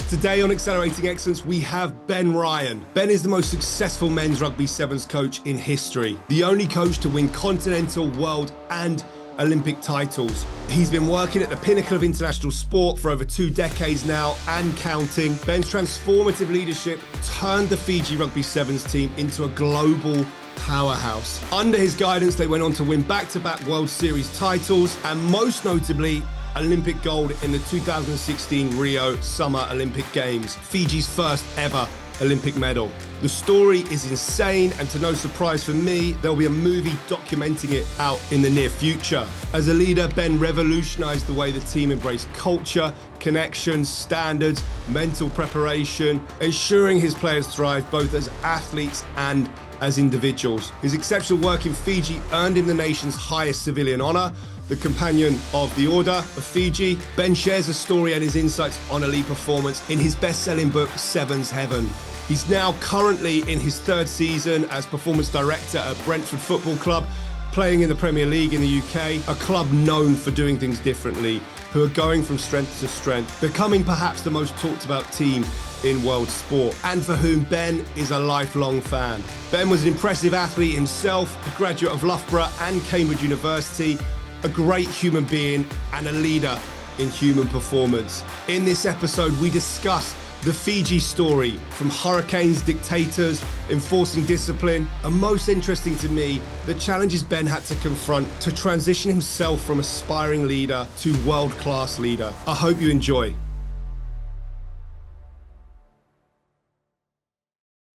Today on Accelerating Excellence, we have Ben Ryan. Ben is the most successful men's rugby sevens coach in history, the only coach to win Continental, World and Olympic titles. He's been working at the pinnacle of international sport for over 2 decades now and counting. Ben's transformative leadership turned the Fiji Rugby Sevens team into a global powerhouse. Under his guidance, they went on to win back-to-back World Series titles and most notably, Olympic gold in the 2016 Rio Summer Olympic Games, Fiji's first ever Olympic medal. The story is insane, and to no surprise for me, there'll be a movie documenting it out in the near future. As a leader, Ben revolutionized the way the team embraced culture, connections, standards, mental preparation, ensuring his players thrive both as athletes and as individuals. His exceptional work in Fiji earned him the nation's highest civilian honor, the Companion of the Order of Fiji. Ben shares a story and his insights on elite performance in his best-selling book, Sevens Heaven. He's now currently in his 3rd season as performance director at Brentford Football Club, playing in the Premier League in the UK, a club known for doing things differently, who are going from strength to strength, becoming perhaps the most talked about team in world sport, and for whom Ben is a lifelong fan. Ben was an impressive athlete himself, a graduate of Loughborough and Cambridge University, a great human being and a leader in human performance. In this episode, we discuss the Fiji story, from hurricanes, dictators, enforcing discipline, and most interesting to me, the challenges Ben had to confront to transition himself from aspiring leader to world-class leader. I hope you enjoy.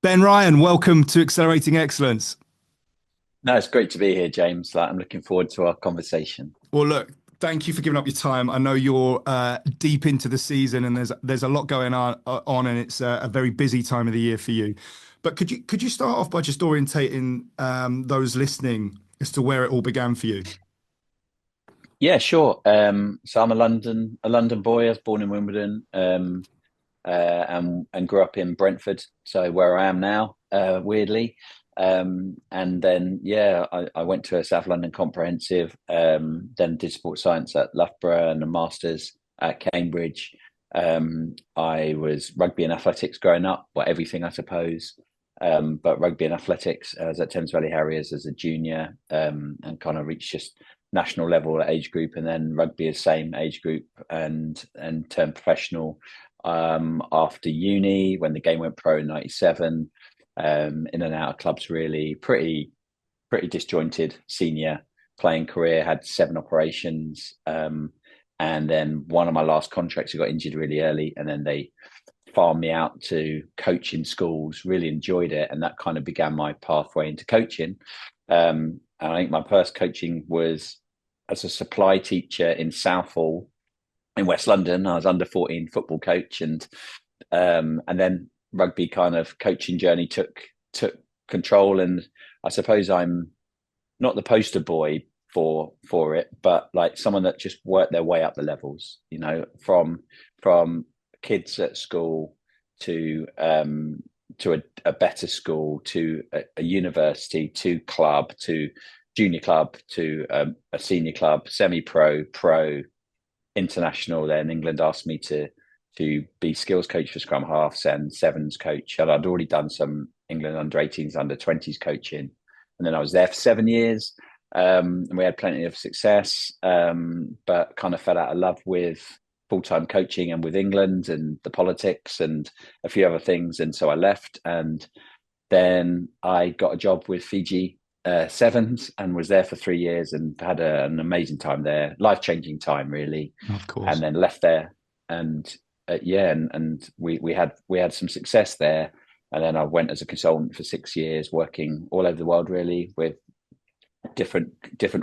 Ben Ryan, welcome to Accelerating Excellence. No, it's great to be here, James. I'm looking forward to our conversation. Well, look, thank you for giving up your time. I know you're deep into the season, and there's a lot going on, and it's a very busy time of the year for you. But could you start off by just orientating those listening as to where it all began for you? Yeah, sure. So I'm a London boy. I was born in Wimbledon, and grew up in Brentford, so where I am now, weirdly. And then, I went to a South London comprehensive, then did sports science at Loughborough and a master's at Cambridge. I was rugby and athletics growing up, well, everything, I suppose. But rugby and athletics, I was at Thames Valley Harriers as a junior, and kind of reached just national level age group, and then rugby as same age group, and turned professional after uni when the game went pro in '97. In and out of clubs, really pretty disjointed senior playing career, had 7 operations, and then one of my last contracts, I got injured really early, and then they farmed me out to coach in schools. Really enjoyed it, and that kind of began my pathway into coaching. And I think my first coaching was as a supply teacher in Southall in West London. I was under 14 football coach, and then rugby kind of coaching journey took control, and I suppose I'm not the poster boy for it, but like someone that just worked their way up the levels, from kids at school to a better school, to a university, to club, to junior club, to a senior club, semi-pro, pro, international. Then England asked me to be skills coach for scrum halves and sevens coach. And I'd already done some England under 18s, under 20s coaching. And then I was there for 7 years. And we had plenty of success, but kind of fell out of love with full-time coaching and with England and the politics and a few other things. And so I left, and then I got a job with Fiji Sevens and was there for 3 years and had an amazing time there. Life-changing time, really. Of course. And then left there, and we had some success there, and then I went as a consultant for 6 years, working all over the world, really, with different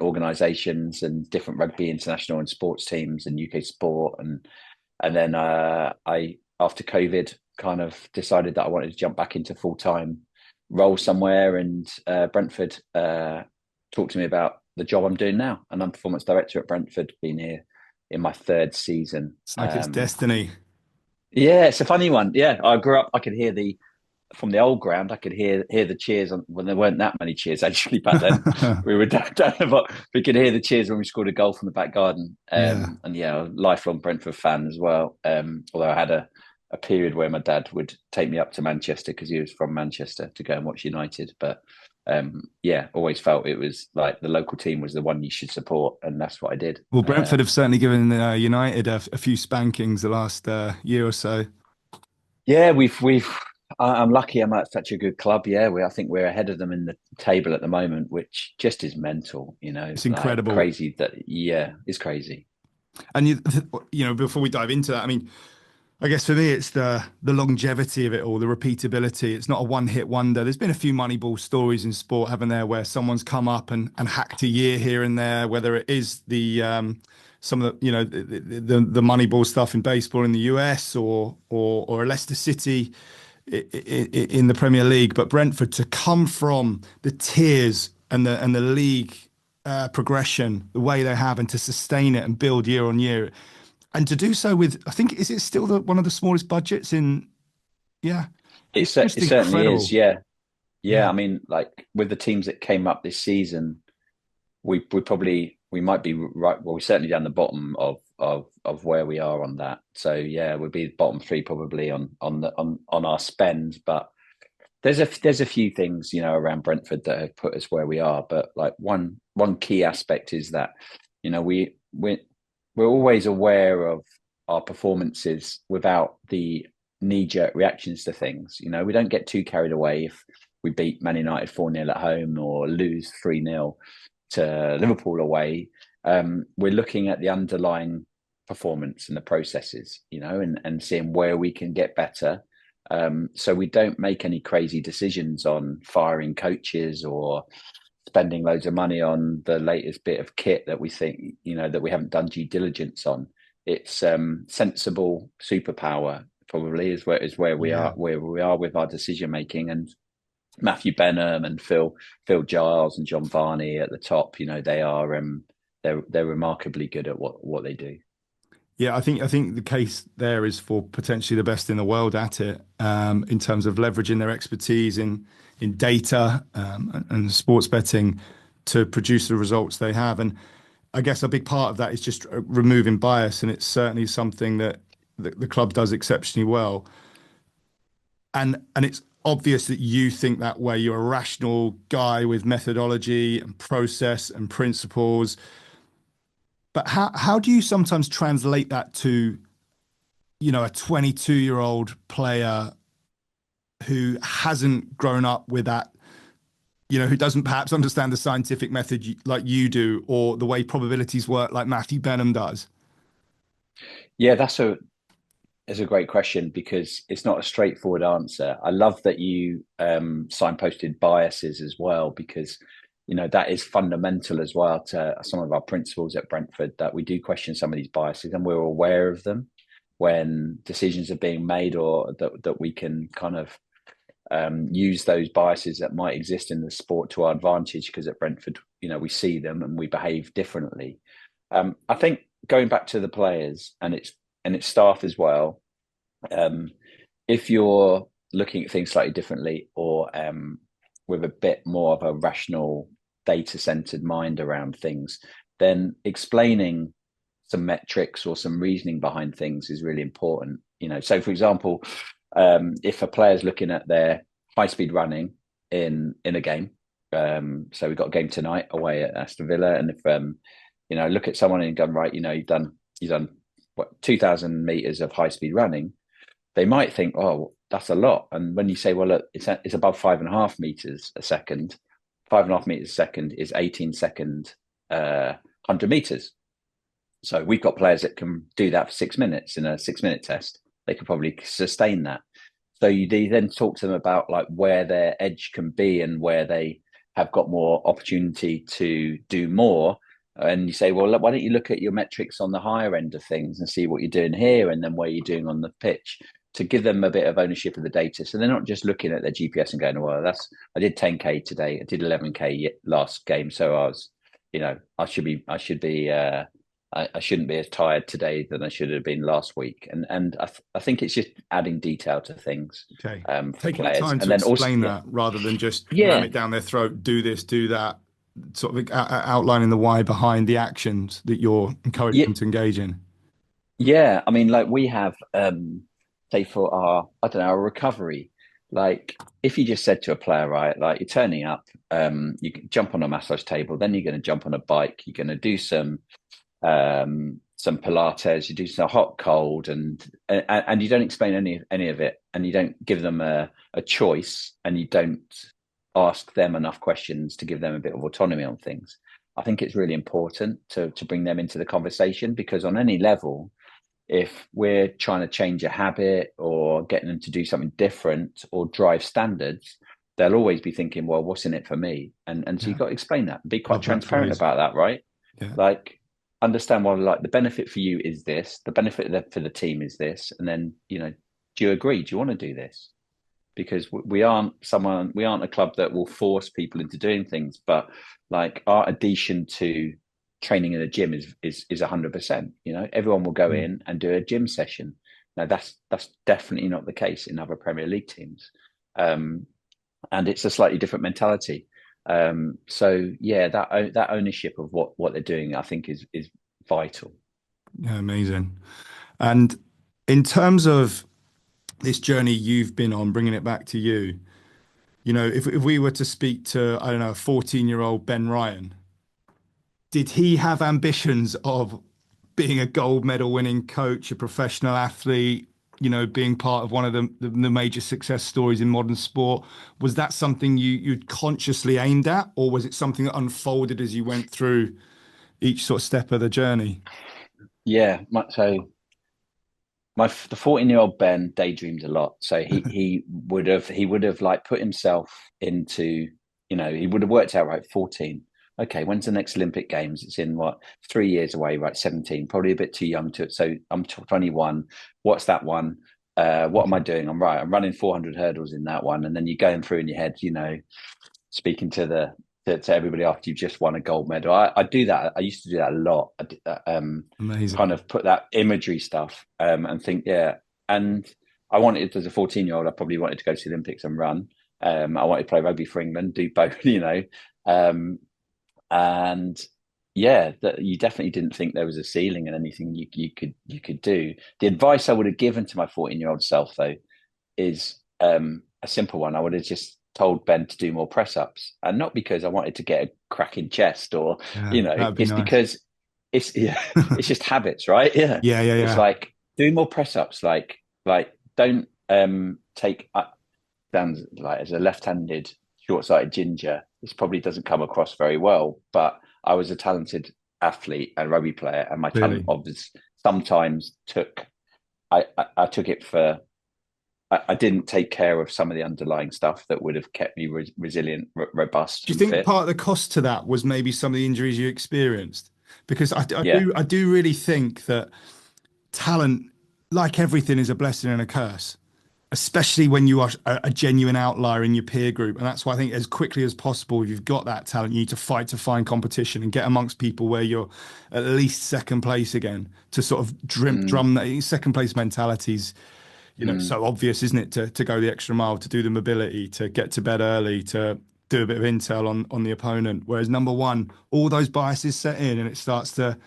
organisations and different rugby international and sports teams and UK sport, and then I, after COVID, kind of decided that I wanted to jump back into full-time role somewhere, and Brentford talked to me about the job I'm doing now, and I'm performance director at Brentford, been here in my 3rd season. It's like it's destiny. Yeah, it's a funny one. Yeah, I grew up, I could hear from the old ground, I could hear the cheers when there weren't that many cheers actually back then. We were down, but we could hear the cheers when we scored a goal from the back garden. And a lifelong Brentford fan as well. Although I had a period where my dad would take me up to Manchester because he was from Manchester to go and watch United. But yeah, always felt it was like the local team was the one you should support, and that's what I did. Well, Brentford have certainly given United a few spankings the last year or so. Yeah, I'm lucky. I'm at such a good club. Yeah, I think we're ahead of them in the table at the moment, which just is mental. It's like incredible. crazy that. Yeah, it's crazy. And before we dive into that, I mean, I guess for me, it's the longevity of it all, the repeatability. It's not a one-hit wonder. There's been a few Moneyball stories in sport, haven't there, where someone's come up and hacked a year here and there, whether it is the some of the the Moneyball stuff in baseball in the US or a Leicester City in the Premier League. But Brentford, to come from the tiers and the league progression the way they have, and to sustain it and build year on year, and to do so with, I think, is it still one of the smallest budgets in? Yeah, it's just It certainly is. incredible. Yeah, yeah. Yeah, I mean, like with the teams that came up this season, we might be right. Well, we're certainly down the bottom of where we are on that. So yeah, we'll be bottom three probably on our spend. But there's a few things around Brentford that have put us where we are. But like one key aspect is that we're always aware of our performances without the knee-jerk reactions to things. We don't get too carried away if we beat Man United 4-0 at home or lose 3-0 to Liverpool away. We're looking at the underlying performance and the processes, and seeing where we can get better. So we don't make any crazy decisions on firing coaches or spending loads of money on the latest bit of kit that we think, that we haven't done due diligence on. It's sensible superpower probably is where we yeah. are with our decision making. And Matthew Benham and Phil Giles and John Varney at the top, they are they're remarkably good at what they do. Yeah, I think the case there is for potentially the best in the world at it, in terms of leveraging their expertise in data and sports betting to produce the results they have. And I guess a big part of that is just removing bias, and it's certainly something that the club does exceptionally well. And it's obvious that you think that way. You're a rational guy with methodology and process and principles. But how do you sometimes translate that to, a 22-year-old player who hasn't grown up with that, who doesn't perhaps understand the scientific method like you do, or the way probabilities work like Matthew Benham does? Yeah, it's a great question because it's not a straightforward answer. I love that you signposted biases as well, because that is fundamental as well to some of our principles at Brentford, that we do question some of these biases and we're aware of them when decisions are being made, or that we can kind of use those biases that might exist in the sport to our advantage, because at Brentford, we see them and we behave differently. I think going back to the players and its staff as well, if you're looking at things slightly differently, or with a bit more of a rational, data-centered mind around things, then explaining some metrics or some reasoning behind things is really important. So for example, if a player's looking at their high-speed running in a game, so we've got a game tonight away at Aston Villa, and if look at someone and go, right, you've done what, 2,000 meters of high-speed running, they might think, oh, that's a lot. And when you say, well, look, it's above 5.5 meters a second. 5.5 meters a second is 18-second 100 meters. So we've got players that can do that for 6 minutes in a 6-minute test. They could probably sustain that. So you then talk to them about like where their edge can be and where they have got more opportunity to do more. And you say, well, why don't you look at your metrics on the higher end of things and see what you're doing here and then where you're doing on the pitch, to give them a bit of ownership of the data. So they're not just looking at their GPS and going, well, I did 10K today. I did 11K last game. So I shouldn't be as tired today than I should have been last week. And I think it's just adding detail to things. Okay. For Taking players. time And to then explain also, that rather than just ram yeah, it down their throat, do this, do that, sort of outlining the why behind the actions that you're encouraging yeah, them to engage in. yeah. I mean, like we have say for I don't know, our recovery. Like if you just said to a player, right, like you're turning up, you can jump on a massage table, then you're going to jump on a bike, you're going to do some Pilates, you do some hot cold, and you don't explain any of it, and you don't give them a choice, and you don't ask them enough questions to give them a bit of autonomy on things. I think it's really important to bring them into the conversation, because on any level, if we're trying to change a habit or getting them to do something different or drive standards, they'll always be thinking, well, what's in it for me? And so Yeah. you've got to explain that, be quite Love that transparent phrase. about that, right? Yeah. Like understand, well, like the benefit for you is this, the benefit for the team is this, and then, do you agree? Do you want to do this? Because we aren't a club that will force people into doing things, but like our addition to training in a gym is 100%. Everyone will go in and do a gym session. Now that's definitely not the case in other Premier League teams, and it's a slightly different mentality. So yeah, that ownership of what they're doing, I think, is vital. Yeah, amazing. And in terms of this journey you've been on, bringing it back to you, if we were to speak to, I don't know, a 14-year-old Ben Ryan, did he have ambitions of being a gold medal winning coach, a professional athlete, being part of one of the major success stories in modern sport? Was that something you'd consciously aimed at, or was it something that unfolded as you went through each sort of step of the journey? Yeah, the 14-year-old Ben daydreamed a lot. So he would have like put himself into, he would have worked out, right, 14. Okay, when's the next Olympic Games? It's in 3 years away, right? 17, probably a bit too young to. So I'm 21. What's that one? What am I doing? I'm running 400 hurdles in that one. And then you're going through in your head, speaking to everybody after you've just won a gold medal. I do that. I used to do that a lot. Amazing. Kind of put that imagery stuff, and think, yeah. And I wanted, as a 14-year-old, I probably wanted to go to the Olympics and run. I wanted to play rugby for England, do both, and yeah, that you definitely didn't think there was a ceiling and anything you could do. The advice I would have given to my 14-year-old self, though, is a simple one. I would have just told Ben to do more press ups, and not because I wanted to get a cracking chest, or Yeah, that'd be it's nice. because it's just habits, right? Yeah, Yeah, yeah, it's yeah. like doing more press ups. Like don't take sounds like, as a left-handed, short-sighted ginger, this probably doesn't come across very well, but I was a talented athlete and rugby player, and my talent Clearly. obviously sometimes I took it for. I didn't take care of some of the underlying stuff that would have kept me resilient, robust, Do you and think fit. part of the cost to that was maybe some of the injuries you experienced? Because Yeah. I do really think that talent, like everything, is a blessing and a curse, especially when you are a genuine outlier in your peer group. And that's why I think as quickly as possible, if you've got that talent, you need to fight to find competition and get amongst people where you're at least second place again, to sort of Mm, drum that second place mentalities. mm, So obvious, isn't it, to go the extra mile, to do the mobility, to get to bed early, to do a bit of intel on the opponent. Whereas number one, all those biases set in, and it starts to,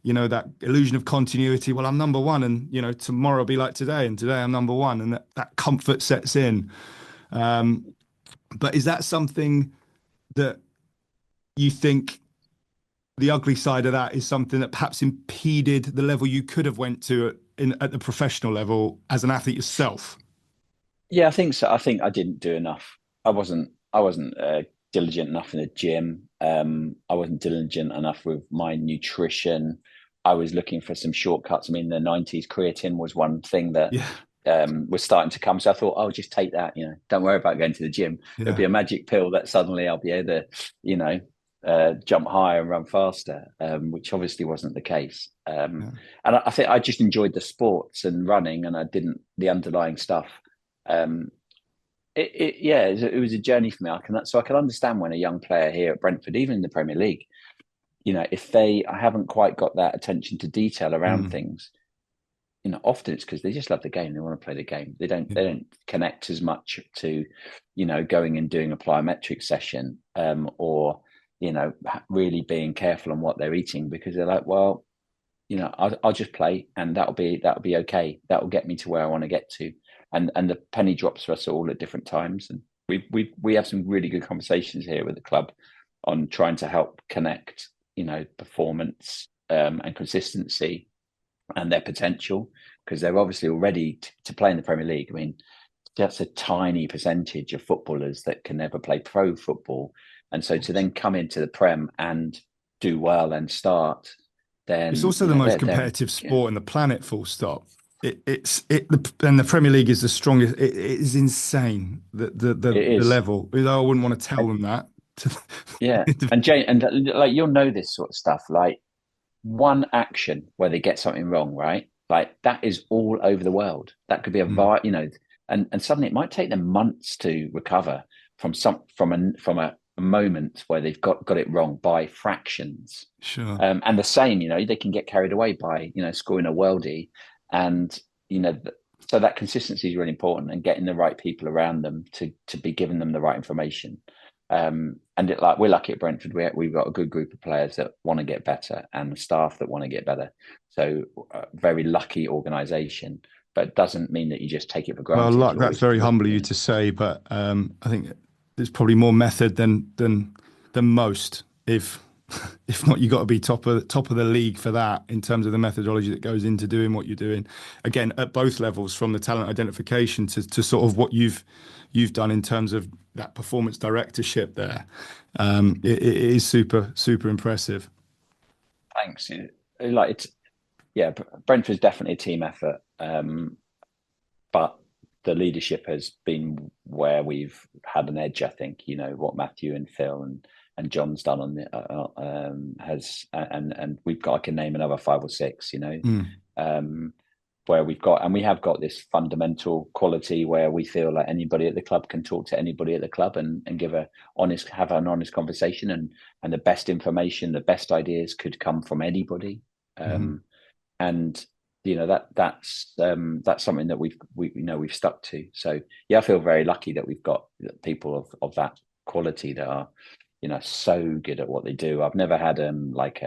that illusion of continuity. Well, I'm number one, and tomorrow will be like today, and today I'm number one, and that comfort sets in. But is that something that you think the ugly side of that is something that perhaps impeded the level you could have went to at the professional level as an athlete yourself? yeah, I think so. I think I didn't do enough. I wasn't diligent enough in the gym. I wasn't diligent enough with my nutrition. I was looking for some shortcuts. I mean, the '90s creatine was one thing that Yeah, was starting to come. So I thought, oh, just take that. Don't worry about going to the gym. It'll yeah, be a magic pill that suddenly I'll be able to, jump higher and run faster, which obviously wasn't the case. yeah. And I think I just enjoyed the sports and running, and I didn't the underlying stuff. Um, it was a journey for me. So I can understand when a young player here at Brentford, even in the Premier League, if they haven't quite got that attention to detail around Mm, things, often it's because they just love the game. They want to play the game. They don't yeah, they don't connect as much to, going and doing a plyometric session, or really being careful on what they're eating, because they're like, well, I'll just play, and that'll be okay. That will get me to where I want to get to. And the penny drops for us all at different times. And we have some really good conversations here with the club on trying to help connect, performance and consistency and their potential, because they're obviously already to play in the Premier League. I mean, that's a tiny percentage of footballers that can never play pro football. And so to then come into the Prem and do well and start, then it's also the most competitive sport in the planet, full stop. And the Premier League is the strongest. It is insane, the level. I wouldn't want to tell them that. Yeah. And Jane, and like, you'll know this sort of stuff, like one action where they get something wrong, right? Like that is all over the world. That could be and suddenly it might take them months to recover from a moment where they've got it wrong by fractions. Sure. And the same, they can get carried away by, scoring a worldie, and, so that consistency is really important, and getting the right people around them to be giving them the right information. And we're lucky at Brentford. We've got a good group of players that want to get better, and staff that want to get better. So very lucky organisation, but it doesn't mean that you just take it for granted. Well, that's very humble of you to say, but I think there's probably more method than most. If not, you got to be top of the league for that, in terms of the methodology that goes into doing what you're doing. Again, at both levels, from the talent identification to sort of what you've done in terms of that performance directorship there. It is super impressive. Thanks. Brentford's definitely a team effort, but the leadership has been where we've had an edge. I think what Matthew and Phil and John's done on the and we've got, I can name another 5 or 6. Where we have got this fundamental quality where we feel like anybody at the club can talk to anybody at the club and have an honest conversation, and the best information, the best ideas could come from anybody. And that's something that we've stuck to. So I feel very lucky that we've got people of that quality that are so good at what they do. I've never had like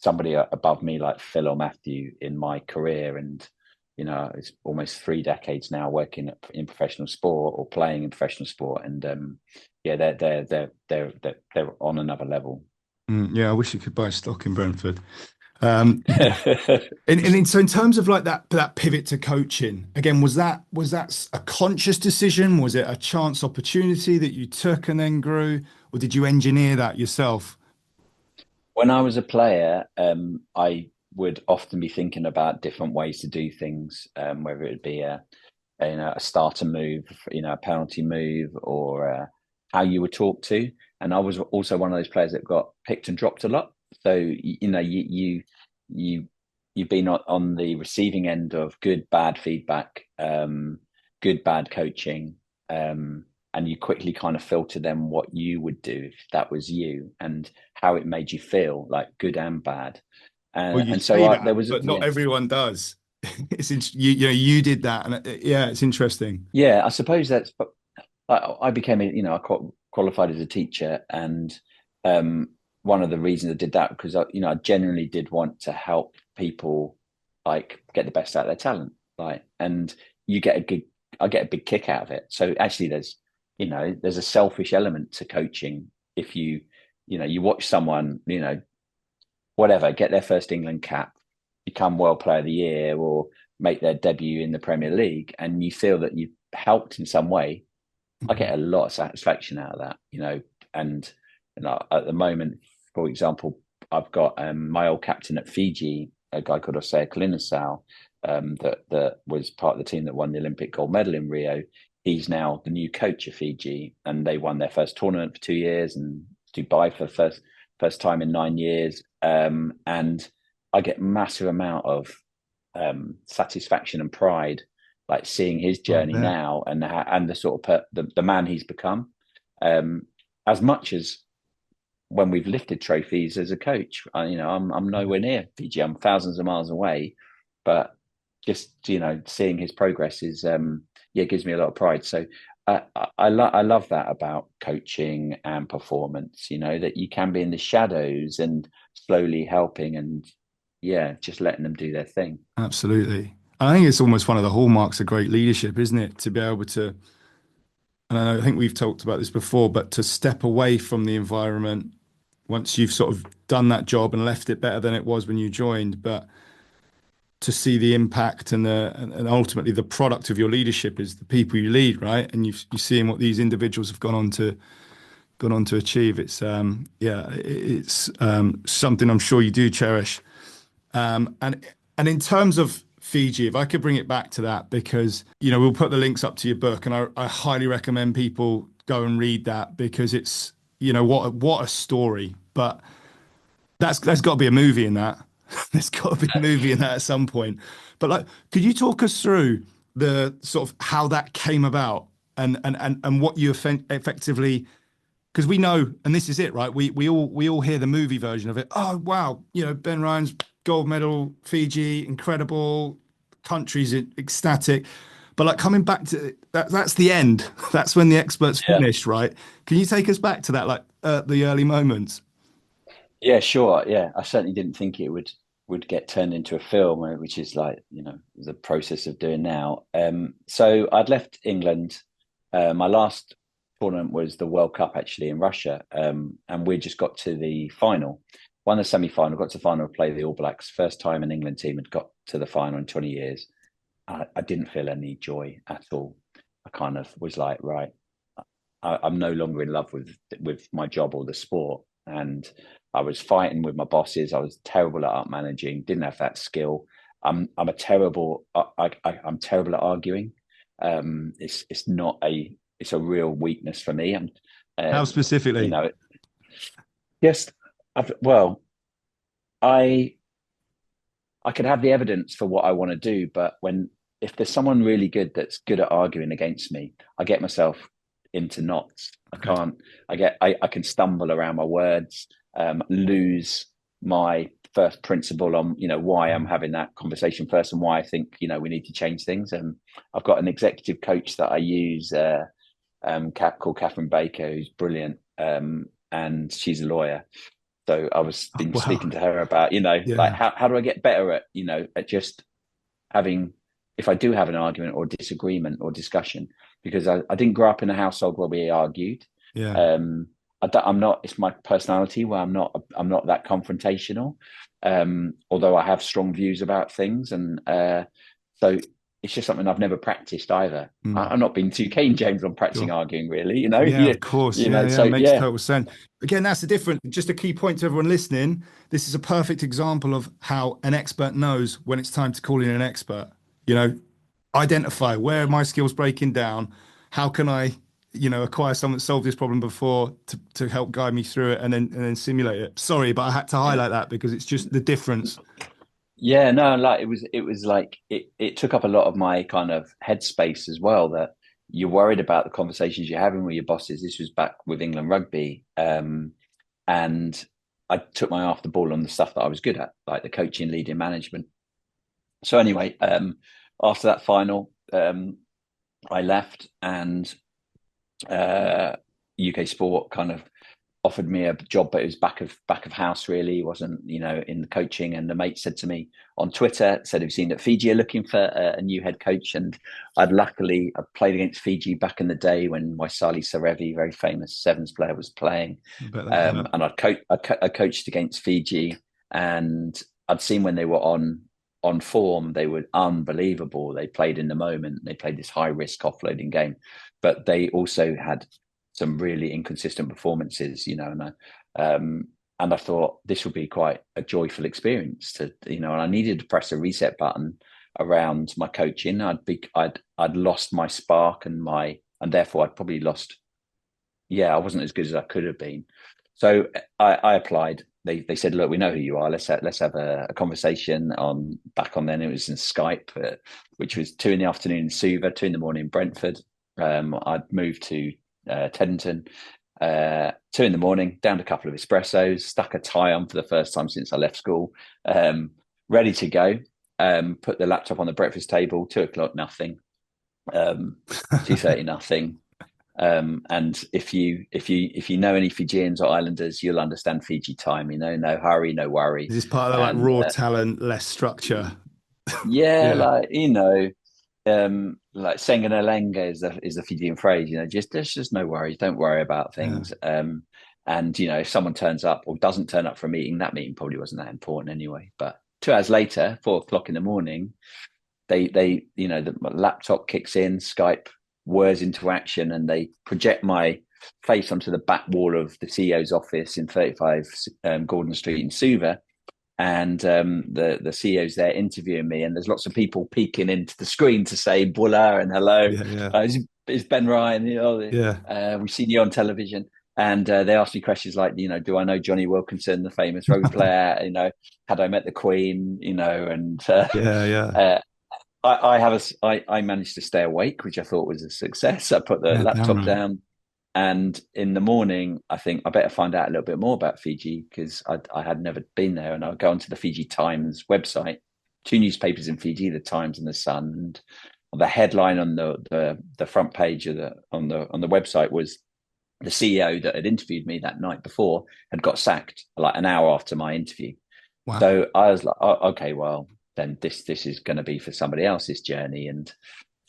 somebody above me like Phil or Matthew in my career, and it's almost 3 decades now working in professional sport or playing in professional sport, and they're on another level. I wish you could buy stock in Brentford. And so in terms of like that pivot to coaching, again, was that a conscious decision? Was it a chance opportunity that you took and then grew, or did you engineer that yourself? When I was a player, I would often be thinking about different ways to do things, whether it be a starter move, a penalty move, or how you were talked to. And I was also one of those players that got picked and dropped a lot. So you've been on the receiving end of good, bad feedback, good, bad coaching, and you quickly kind of filter them what you would do if that was you, and how it made you feel, like good and bad. And so there was, but not everyone does. You did that, and it's interesting. Yeah, I suppose that's. I became I qualified as a teacher, and one of the reasons I did that because I genuinely did want to help people like get the best out of their talent, and I get a big kick out of it. So actually, there's a selfish element to coaching. If you watch someone, whatever, get their first England cap, become World Player of the Year, or make their debut in the Premier League, and you feel that you've helped in some way, I get a lot of satisfaction out of that, and at the moment, for example, I've got my old captain at Fiji, a guy called Continental, that was part of the team that won the Olympic gold medal in Rio. He's now the new coach of Fiji, and they won their first tournament for 2 years, and Dubai for the first time in 9 years. And I get massive amount of satisfaction and pride, like seeing his journey now, and the sort of the man he's become. As much as when we've lifted trophies as a coach, I'm nowhere near Fiji. I'm thousands of miles away, but just seeing his progress is gives me a lot of pride. So I love that about coaching and performance. That you can be in the shadows and slowly helping and yeah, just letting them do their thing. Absolutely. I think it's almost one of the hallmarks of great leadership, isn't it? To be able to, and I think we've talked about this before, but to step away from the environment once you've sort of done that job and left it better than it was when you joined, but to see the impact and ultimately the product of your leadership is the people you lead, right? And you're seeing what these individuals have gone on to achieve. It's it's something I'm sure you do cherish. And in terms of Fiji, if I could bring it back to that, because we'll put the links up to your book, and I highly recommend people go and read that because it's what a story. But there's got to be a movie in that. There's got to be a movie in that at some point. But like, could you talk us through the sort of how that came about and what you effectively, because we know, and this is it, right? We all hear the movie version of it. Oh wow, Ben Ryan's gold medal, Fiji, incredible, country's ecstatic. But like coming back to that's the end. That's when the experts Yeah. finished, right? Can you take us back to that, like the early moments? Yeah, sure. Yeah, I certainly didn't think it would get turned into a film, which is like the process of doing now. So I'd left England. My last tournament was the World Cup actually in Russia, and we just got to the final, won the semi-final, got to the final, play the All Blacks. First time an England team had got to the final in 20 years. I didn't feel any joy at all. I kind of was like, right, I'm no longer in love with my job or the sport, and I was fighting with my bosses. I was terrible at up managing. Didn't have that skill. I'm terrible. I'm terrible at arguing. It's not it's a real weakness for me. And How you specifically? know, yes, well, I I could have the evidence for what I want to do, but if there's someone really good that's good at arguing against me, I get myself into knots. I Okay. can't. I can stumble around my words, lose my first principle on why I'm having that conversation first and why I think we need to change things. And I've got an executive coach that I use, called Catherine Baker, who's brilliant, and she's a lawyer. So I was Oh, been wow. speaking to her about, like Yeah. how do I get better at just having, if I do have an argument or disagreement or discussion, because I didn't grow up in a household where we argued. Yeah. Um, I'm not, it's my personality where I'm not that confrontational. Although I have strong views about things. And so it's just something I've never practiced either. Mm. I'm not being too keen, James, on practicing Sure. arguing really, Yeah, of course. Yeah, yeah, so makes yeah. total sense. Again, that's the difference. Just a key point to everyone listening. This is a perfect example of how an expert knows when it's time to call in an expert. You know, identify where are my skills breaking down? How can I, acquire someone that solved this problem before to help guide me through it and then simulate it. Sorry, but I had to Yeah. highlight that because it's just the difference. Yeah, no, like it was like it took up a lot of my kind of headspace as well, that you're worried about the conversations you're having with your bosses. This was back with England rugby. And I took my after ball on the stuff that I was good at, like the coaching, leading, management. So anyway, after that final, I left, and UK Sport kind of offered me a job, but it was back of house really. It wasn't, in the coaching. And the mate said to me on Twitter, said, "Have you seen that Fiji are looking for a new head coach?" And I played against Fiji back in the day when Waisali Sarevi, very famous Sevens player, was playing. I bet that, yeah. And I coached against Fiji, and I'd seen when they were on form, they were unbelievable. They played in the moment. They played this high risk offloading game, but they also had some really inconsistent performances, and I thought this would be quite a joyful experience and I needed to press a reset button around my coaching. I'd lost my spark and therefore I'd probably lost. Yeah, I wasn't as good as I could have been. So I applied. They said, "Look, we know who you are. Let's have a conversation on." Back on then, it was in Skype, which was 2 in the afternoon in Suva, 2 in the morning in Brentford. I'd moved to Teddington, 2 in the morning, downed a couple of espressos, stuck a tie on for the first time since I left school, ready to go. Put the laptop on the breakfast table. 2 o'clock, nothing. 2:30, nothing. And if you know any Fijians or Islanders, you'll understand Fiji time. No hurry, no worry. Is this part of the like And raw talent, less structure? yeah, Yeah. like Senga is the Fijian phrase. Just there's just no worries. Don't worry about Yeah. things. And if someone turns up or doesn't turn up for a meeting, that meeting probably wasn't that important anyway. But 2 hours later, 4 o'clock in the morning, the laptop kicks in, Skype whirs into action, and they project my face onto the back wall of the CEO's office in 35 Gordon Street in Suva. And the CEO's there interviewing me, and there's lots of people peeking into the screen to say "Bula" and "Hello." Yeah. It's Ben Ryan. Yeah. We've seen you on television, and they asked me questions like, do I know Johnny Wilkinson, the famous rugby player? Had I met the Queen? And Yeah. uh, I managed to stay awake, which I thought was a success. I put the Yeah. Damn laptop right. down, and in the morning, I think I better find out a little bit more about Fiji, because I had never been there. And I'll go onto the Fiji Times website, 2 newspapers in Fiji, the Times and the Sun. And the headline on the front page of on the website was the CEO that had interviewed me that night before had got sacked like an hour after my interview. Wow. So I was like, oh, okay, well, then this is going to be for somebody else's journey. And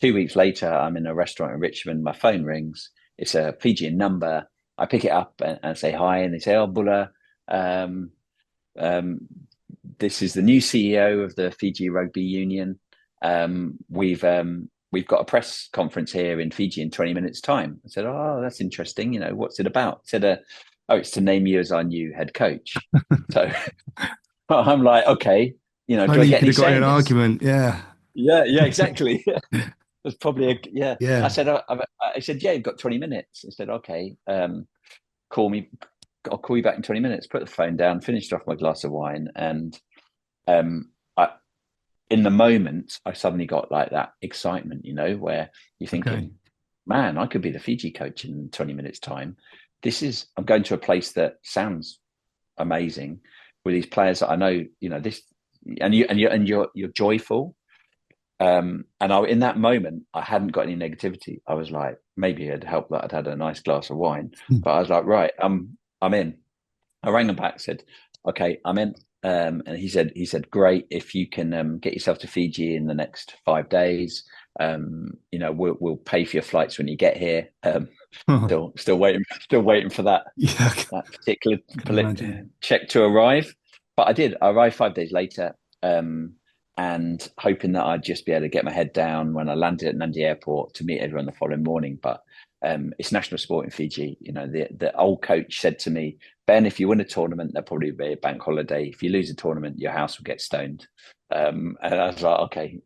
2 weeks later, I'm in a restaurant in Richmond. My phone rings. It's a Fijian number. I pick it up and say hi, and they say, "Oh, Bula, um, this is the new CEO of the Fiji Rugby Union. We've got a press conference here in Fiji in 20 minutes time." I said, "Oh, that's interesting. What's it about?" I said, "Oh, it's to name you as our new head coach." So I'm like, okay, do I Only you get could any have got in say an in this? argument. Yeah. Yeah, exactly. There's probably yeah. I Yeah. said, I said, yeah, you've got 20 minutes. I said, okay, call me. I'll call you back in 20 minutes. Put the phone down, finished off my glass of wine, and I, in the moment, I suddenly got like that excitement, where you're thinking, Okay. man, I could be the Fiji coach in 20 minutes time. I'm going to a place that sounds amazing with these players that I know, this, and you're joyful. And in that moment, I hadn't got any negativity. I was like, maybe it'd help that I'd had a nice glass of wine, but I was like, right, I'm in. I rang him back, said, okay, I'm in. And he said, great. If you can get yourself to Fiji in the next 5 days, we'll pay for your flights when you get here. Still waiting for that Yeah. particular Can imagine. check to arrive. But I did. I arrived 5 days later, and hoping that I'd just be able to get my head down when I landed at Nandi Airport to meet everyone the following morning. But it's national sport in Fiji. The old coach said to me, "Ben, if you win a tournament, there'll probably be a bank holiday. If you lose a tournament, your house will get stoned." And I was like, okay.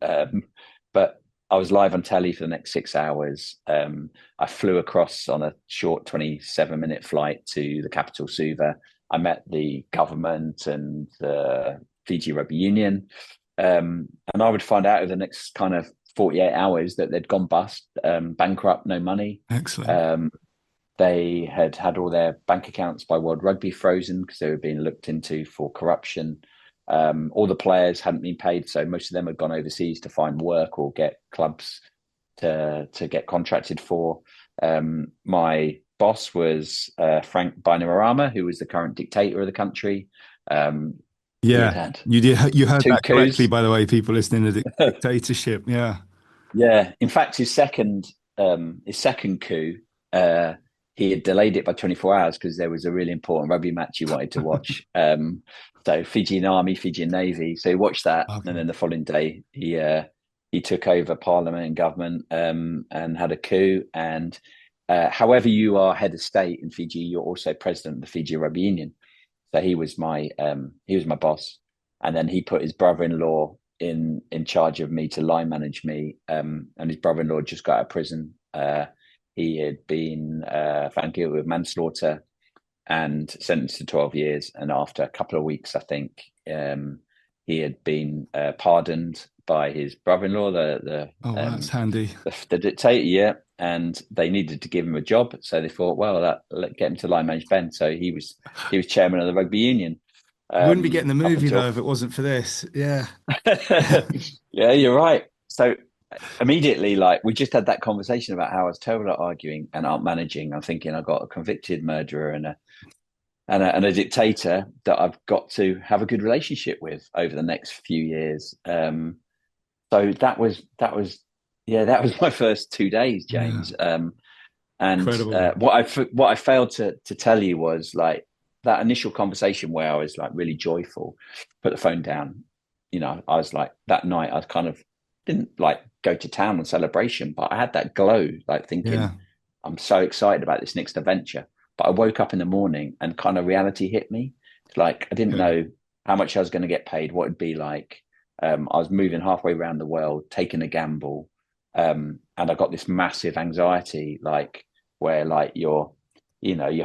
But I was live on telly for the next 6 hours. I flew across on a short 27-minute flight to the capital, Suva. I met the government and the Fiji Rugby Union. And I would find out over the next kind of 48 hours that they'd gone bust, bankrupt, no money. Excellent. They had all their bank accounts by World Rugby frozen because they were being looked into for corruption. All the players hadn't been paid, so most of them had gone overseas to find work or get clubs to get contracted for. My boss was Frank Bainimarama, who was the current dictator of the country. Yeah. You heard two that correctly, coups. by the way, people listening to the dictatorship. Yeah. Yeah, in fact, his second coup, he had delayed it by 24 hours because there was a really important rugby match he wanted to watch. So Fijian Army, Fijian Navy. So he watched that, Okay. and then the following day he took over Parliament and government, and had a coup. And however you are head of state in Fiji, you're also president of the Fiji Rugby Union. So he was my boss, and then he put his brother-in-law in charge of me to line manage me. And his brother-in-law just got out of prison. He had been found guilty of manslaughter and sentenced to 12 years. And after a couple of weeks, I think he had been pardoned by his brother-in-law, That's handy. the dictator. Yeah, and they needed to give him a job, so they thought, well, let get him to line manage Ben. So he was chairman of the rugby union. You wouldn't be getting the Up movie until though if it wasn't for this. Yeah. yeah, you're right. So immediately, like, we just had that conversation about how I was terrible at arguing and art managing. I'm thinking I got a convicted murderer and a dictator that I've got to have a good relationship with over the next few years. So that was my first 2 days, Yeah, James. And incredible. what I failed to tell you was, like, that initial conversation where I was like really joyful, put the phone down. I was like, that night I kind of didn't like go to town on celebration, but I had that glow, like thinking, Yeah, I'm so excited about this next adventure. But I woke up in the morning and kind of reality hit me. It's like I didn't yeah, know how much I was going to get paid, what it'd be like. I was moving halfway around the world, taking a gamble, and I got this massive anxiety, like where like your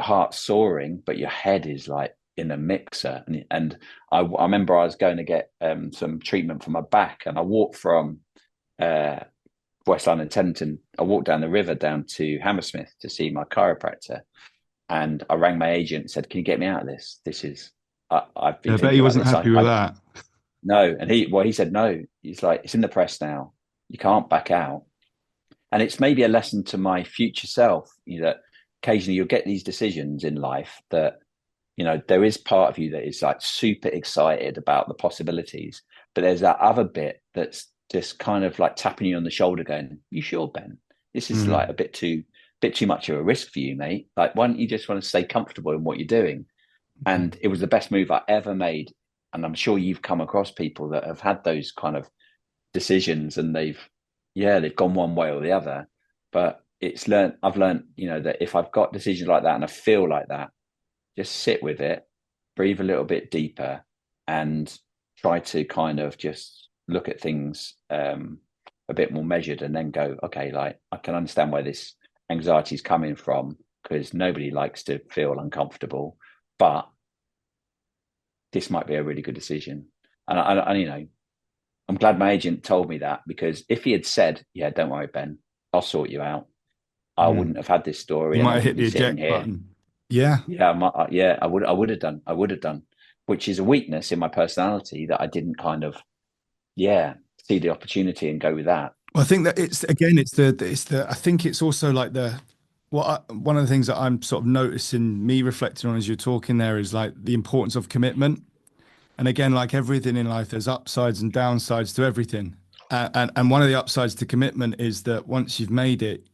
heart's soaring, but your head is like in a mixer. And I remember I was going to get some treatment for my back, and I walked from uh, West London, Tenton. I walked down the river down to Hammersmith to see my chiropractor, and I rang my agent and said, "Can you get me out of this? I've been I bet thinking he about wasn't this. happy with that. No." And he said no. He's like, "It's in the press now. You can't back out." And it's maybe a lesson to my future self, that occasionally you'll get these decisions in life that, there is part of you that is like super excited about the possibilities, but there's that other bit that's just kind of like tapping you on the shoulder going, "You sure, Ben? This is like a Mm. bit too much of a risk for you, mate. Like, why don't you just want to stay comfortable in what you're doing?" And it was the best move I ever made. And I'm sure you've come across people that have had those kind of decisions, and they've gone one way or the other. But I've learned, that if I've got decisions like that and I feel like that, just sit with it, breathe a little bit deeper, and try to kind of just look at things a bit more measured, and then go, okay, like, I can understand where this anxiety is coming from, because nobody likes to feel uncomfortable, but this might be a really good decision. And I'm glad my agent told me that, because if he had said, "Yeah, don't worry, Ben, I'll sort you out," I Mm. wouldn't have had this You story, and I might have hit wouldn't be the sitting eject here. button. Yeah. Yeah, I would have done. I would have done, which is a weakness in my personality, that I didn't kind of, see the opportunity and go with that. Well, I think that I think it's also like one of the things that I'm sort of noticing, me reflecting on as you're talking there, is like the importance of commitment. And again, like everything in life, there's upsides and downsides to everything. And one of the upsides to commitment is that once you've made it,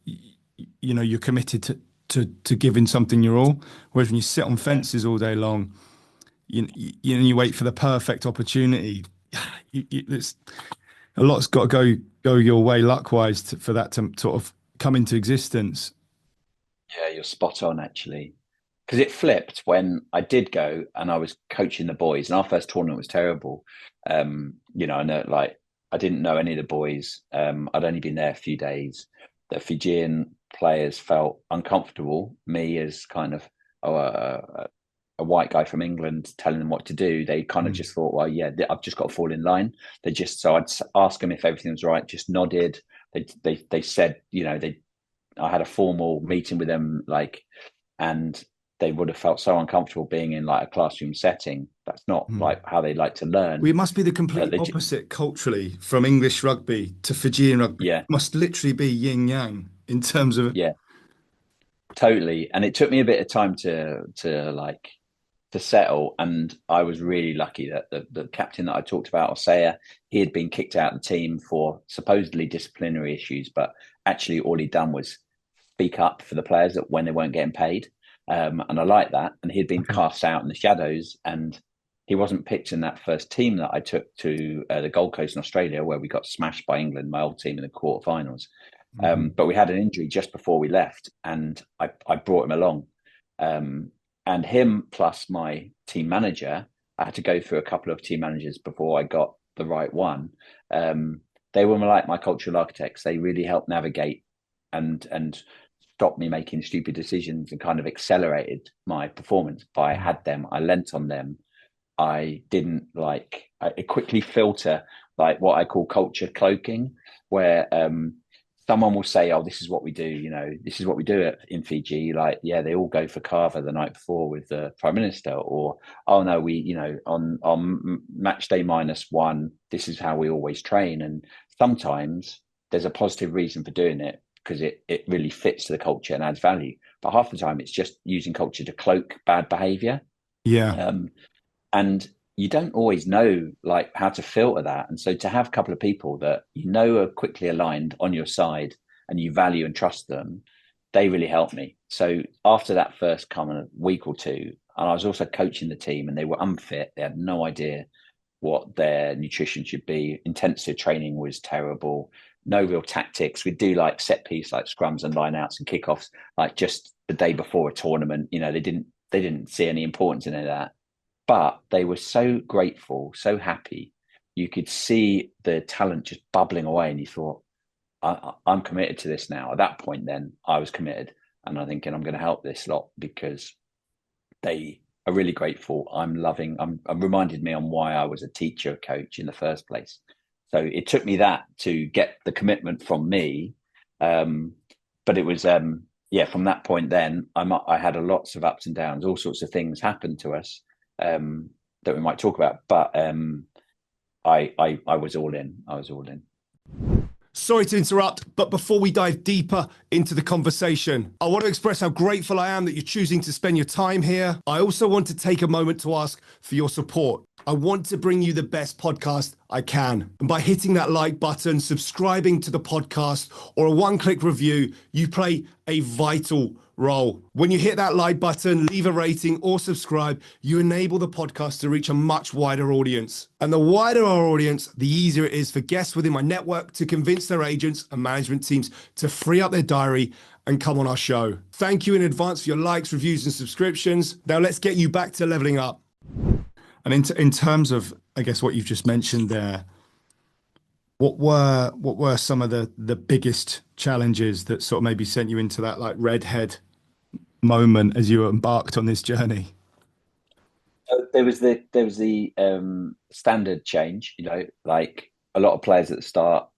you're committed to giving something your all. Whereas when you sit on Yeah. fences all day long, you wait for the perfect opportunity. It's a lot's got to go your way luck-wise for that to sort of come into existence. Yeah, you're spot on, actually. Because it flipped when I did go and I was coaching the boys, and our first tournament was terrible. I know, like, I didn't know any of the boys. I'd only been there a few days. The Fijian players felt uncomfortable. Me, as kind of a white guy from England, telling them what to do, they kind of Mm. just thought, well, yeah, I've just got to fall in line. So I'd ask them if everything was right, just nodded. They said, I had a formal meeting with them, like, and they would have felt so uncomfortable being in like a classroom setting. That's not Mm. like how they like to Well, it learn. must be the That complete they, opposite culturally from English rugby to Fijian rugby. yeah, It must literally be yin yang in terms of. yeah, totally. And it took me a bit of time to settle. And I was really lucky that the captain that I talked about, Osea, he had been kicked out of the team for supposedly disciplinary issues, but actually all he'd done was speak up for the players that when they weren't getting paid. And I like that. And he'd been Okay. cast out in the shadows, and he wasn't picked in that first team that I took to the Gold Coast in Australia, where we got smashed by England, my old team, in the quarterfinals. Mhm. But we had an injury just before we left, and I brought him along. Um, and him plus my team manager, I had to go through a couple of team managers before I got the right one. Um, they were like my cultural architects. They really helped navigate and stopped me making stupid decisions, and kind of accelerated my performance. By I had them, I lent on them. I didn't like I quickly filter, like, what I call culture cloaking, where someone will say, "Oh, this is what we do. This is what we do in Fiji." Like, yeah, they all go for kava the night before with the prime minister, or, "Oh no, we, on match day -1, this is how we always train." And sometimes there's a positive reason for doing it because it really fits to the culture and adds value. But half the time it's just using culture to cloak bad behavior. Yeah. And you don't always know like how to filter that. And so to have a couple of people that are quickly aligned on your side and you value and trust them, they really helped me. So after that first kind of week or two, and I was also coaching the team, and they were unfit. They had no idea what their nutrition should be. Intensive training was terrible. No real tactics. We'd do like set piece, like scrums and lineouts and kickoffs, like just the day before a tournament. They didn't see any importance in any of that. But they were so grateful, so happy. You could see the talent just bubbling away, and you thought, I'm committed to this now. At that point, then I was committed, and I'm thinking I'm going to help this lot because they are really grateful. I'm reminded me on why I was a teacher coach in the first place. So it took me that to get the commitment from me. But it was, from that point, then I had lots of ups and downs. All sorts of things happened to us that we might talk about. But I was all in. I was all in. Sorry to interrupt, but before we dive deeper into the conversation, I want to express how grateful I am that you're choosing to spend your time here. I also want to take a moment to ask for your support. I want to bring you the best podcast I can. And by hitting that like button, subscribing to the podcast, or a one-click review, you play a vital role. When you hit that like button, leave a rating or subscribe, you enable the podcast to reach a much wider audience. And the wider our audience, the easier it is for guests within my network to convince their agents and management teams to free up their diary and come on our show. Thank you in advance for your likes, reviews, and subscriptions. Now let's get you back to leveling up. And in terms of, I guess, what you've just mentioned there, what were some of the biggest challenges that sort of maybe sent you into that like redhead moment as you embarked on this journey? So there was the standard change. Like a lot of players at the start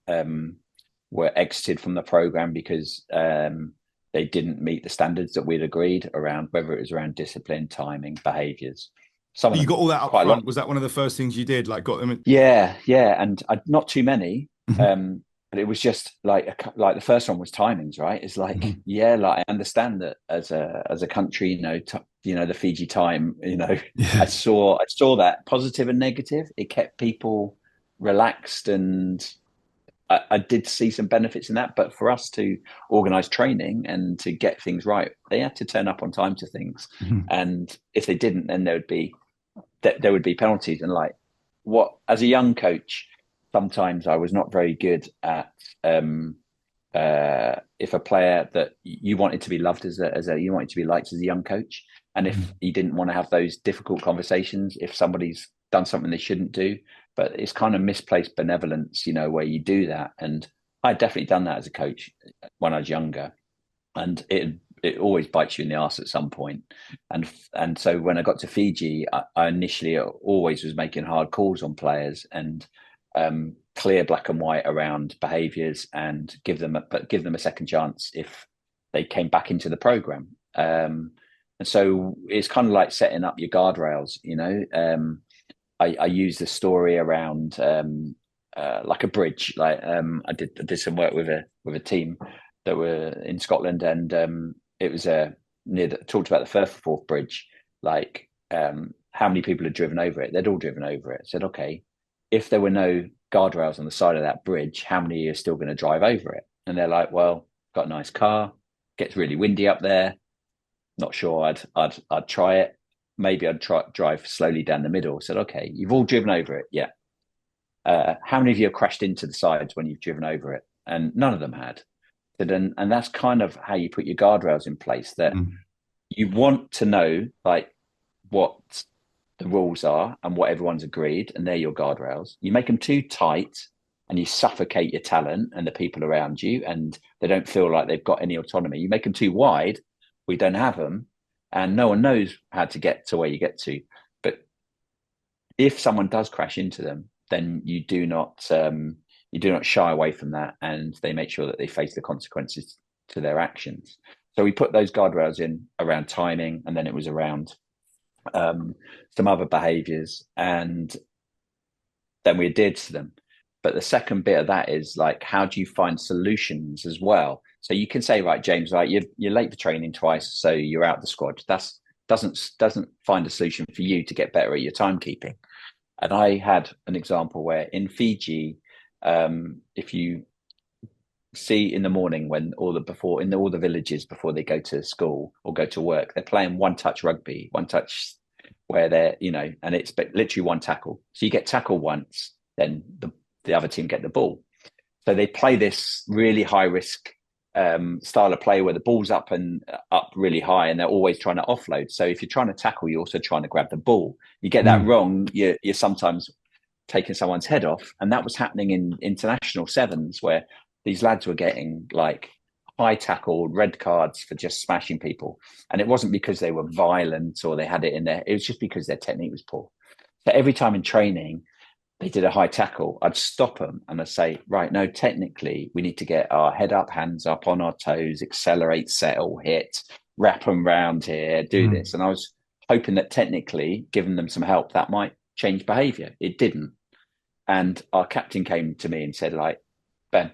were exited from the program because they didn't meet the standards that we'd agreed around, whether it was around discipline, timing, behaviours. You got all that up front. Was that one of the first things you did? Like got them in? Yeah. And not too many. But it was just like the first one was timings, right? It's like, like I understand that as a country, the Fiji time, I saw that positive and negative. It kept people relaxed, and I did see some benefits in that. But for us to organise training and to get things right, they had to turn up on time to things. And if they didn't, then there would be penalties. And as a young coach, sometimes I was not very good at if a player that you wanted to be loved you wanted to be liked as a young coach, and if you didn't want to have those difficult conversations, if somebody's done something they shouldn't do, but it's kind of misplaced benevolence, where you do that. And I'd definitely done that as a coach when I was younger, and it always bites you in the arse at some point. And so when I got to Fiji, I initially always was making hard calls on players and clear black and white around behaviours, and give them a second chance if they came back into the program. And so it's kind of like setting up your guardrails. I use the story around like a bridge. Like I did some work with a team that were in Scotland, and it was talked about the Firth of Forth Bridge. Like how many people had driven over it? They'd all driven over it. Said, okay, if there were no guardrails on the side of that bridge, how many are still going to drive over it? And they're like, well, got a nice car, gets really windy up there. Not sure I'd try it. Maybe I'd drive slowly down the middle. Said, okay, you've all driven over it. Yeah. How many of you have crashed into the sides when you've driven over it? And none of them had. And that's kind of how you put your guardrails in place, that you want to know like what the rules are and what everyone's agreed, and they're your guardrails. You make them too tight and you suffocate your talent and the people around you, and they don't feel like they've got any autonomy. You make them too wide, we don't have them, and no one knows how to get to where you get to. But if someone does crash into them, then you do not shy away from that, and they make sure that they face the consequences to their actions. So we put those guardrails in around timing, and then it was around some other behaviours, and then we adhered to them. But the second bit of that is like, how do you find solutions as well? So you can say, right, James, like you're late for training twice, so you're out the squad. That's doesn't find a solution for you to get better at your timekeeping. And I had an example where in Fiji, if you see in the morning when all the villages before they go to school or go to work, they're playing one touch rugby, one touch where they're, and it's literally one tackle. So you get tackled once, then the other team get the ball. So they play this really high risk style of play where the ball's up really high, and they're always trying to offload. So if you're trying to tackle, you're also trying to grab the ball. You get that wrong, you're sometimes taking someone's head off. And that was happening in international sevens, where these lads were getting like high tackled, red cards for just smashing people. And it wasn't because they were violent or they had it in there. It was just because their technique was poor. So every time in training, they did a high tackle, I'd stop them and I'd say, right, no, technically, we need to get our head up, hands up, on our toes, accelerate, settle, hit, wrap them round here, do this. And I was hoping that technically, giving them some help, that might change behavior. It didn't. And our captain came to me and said, like, Ben,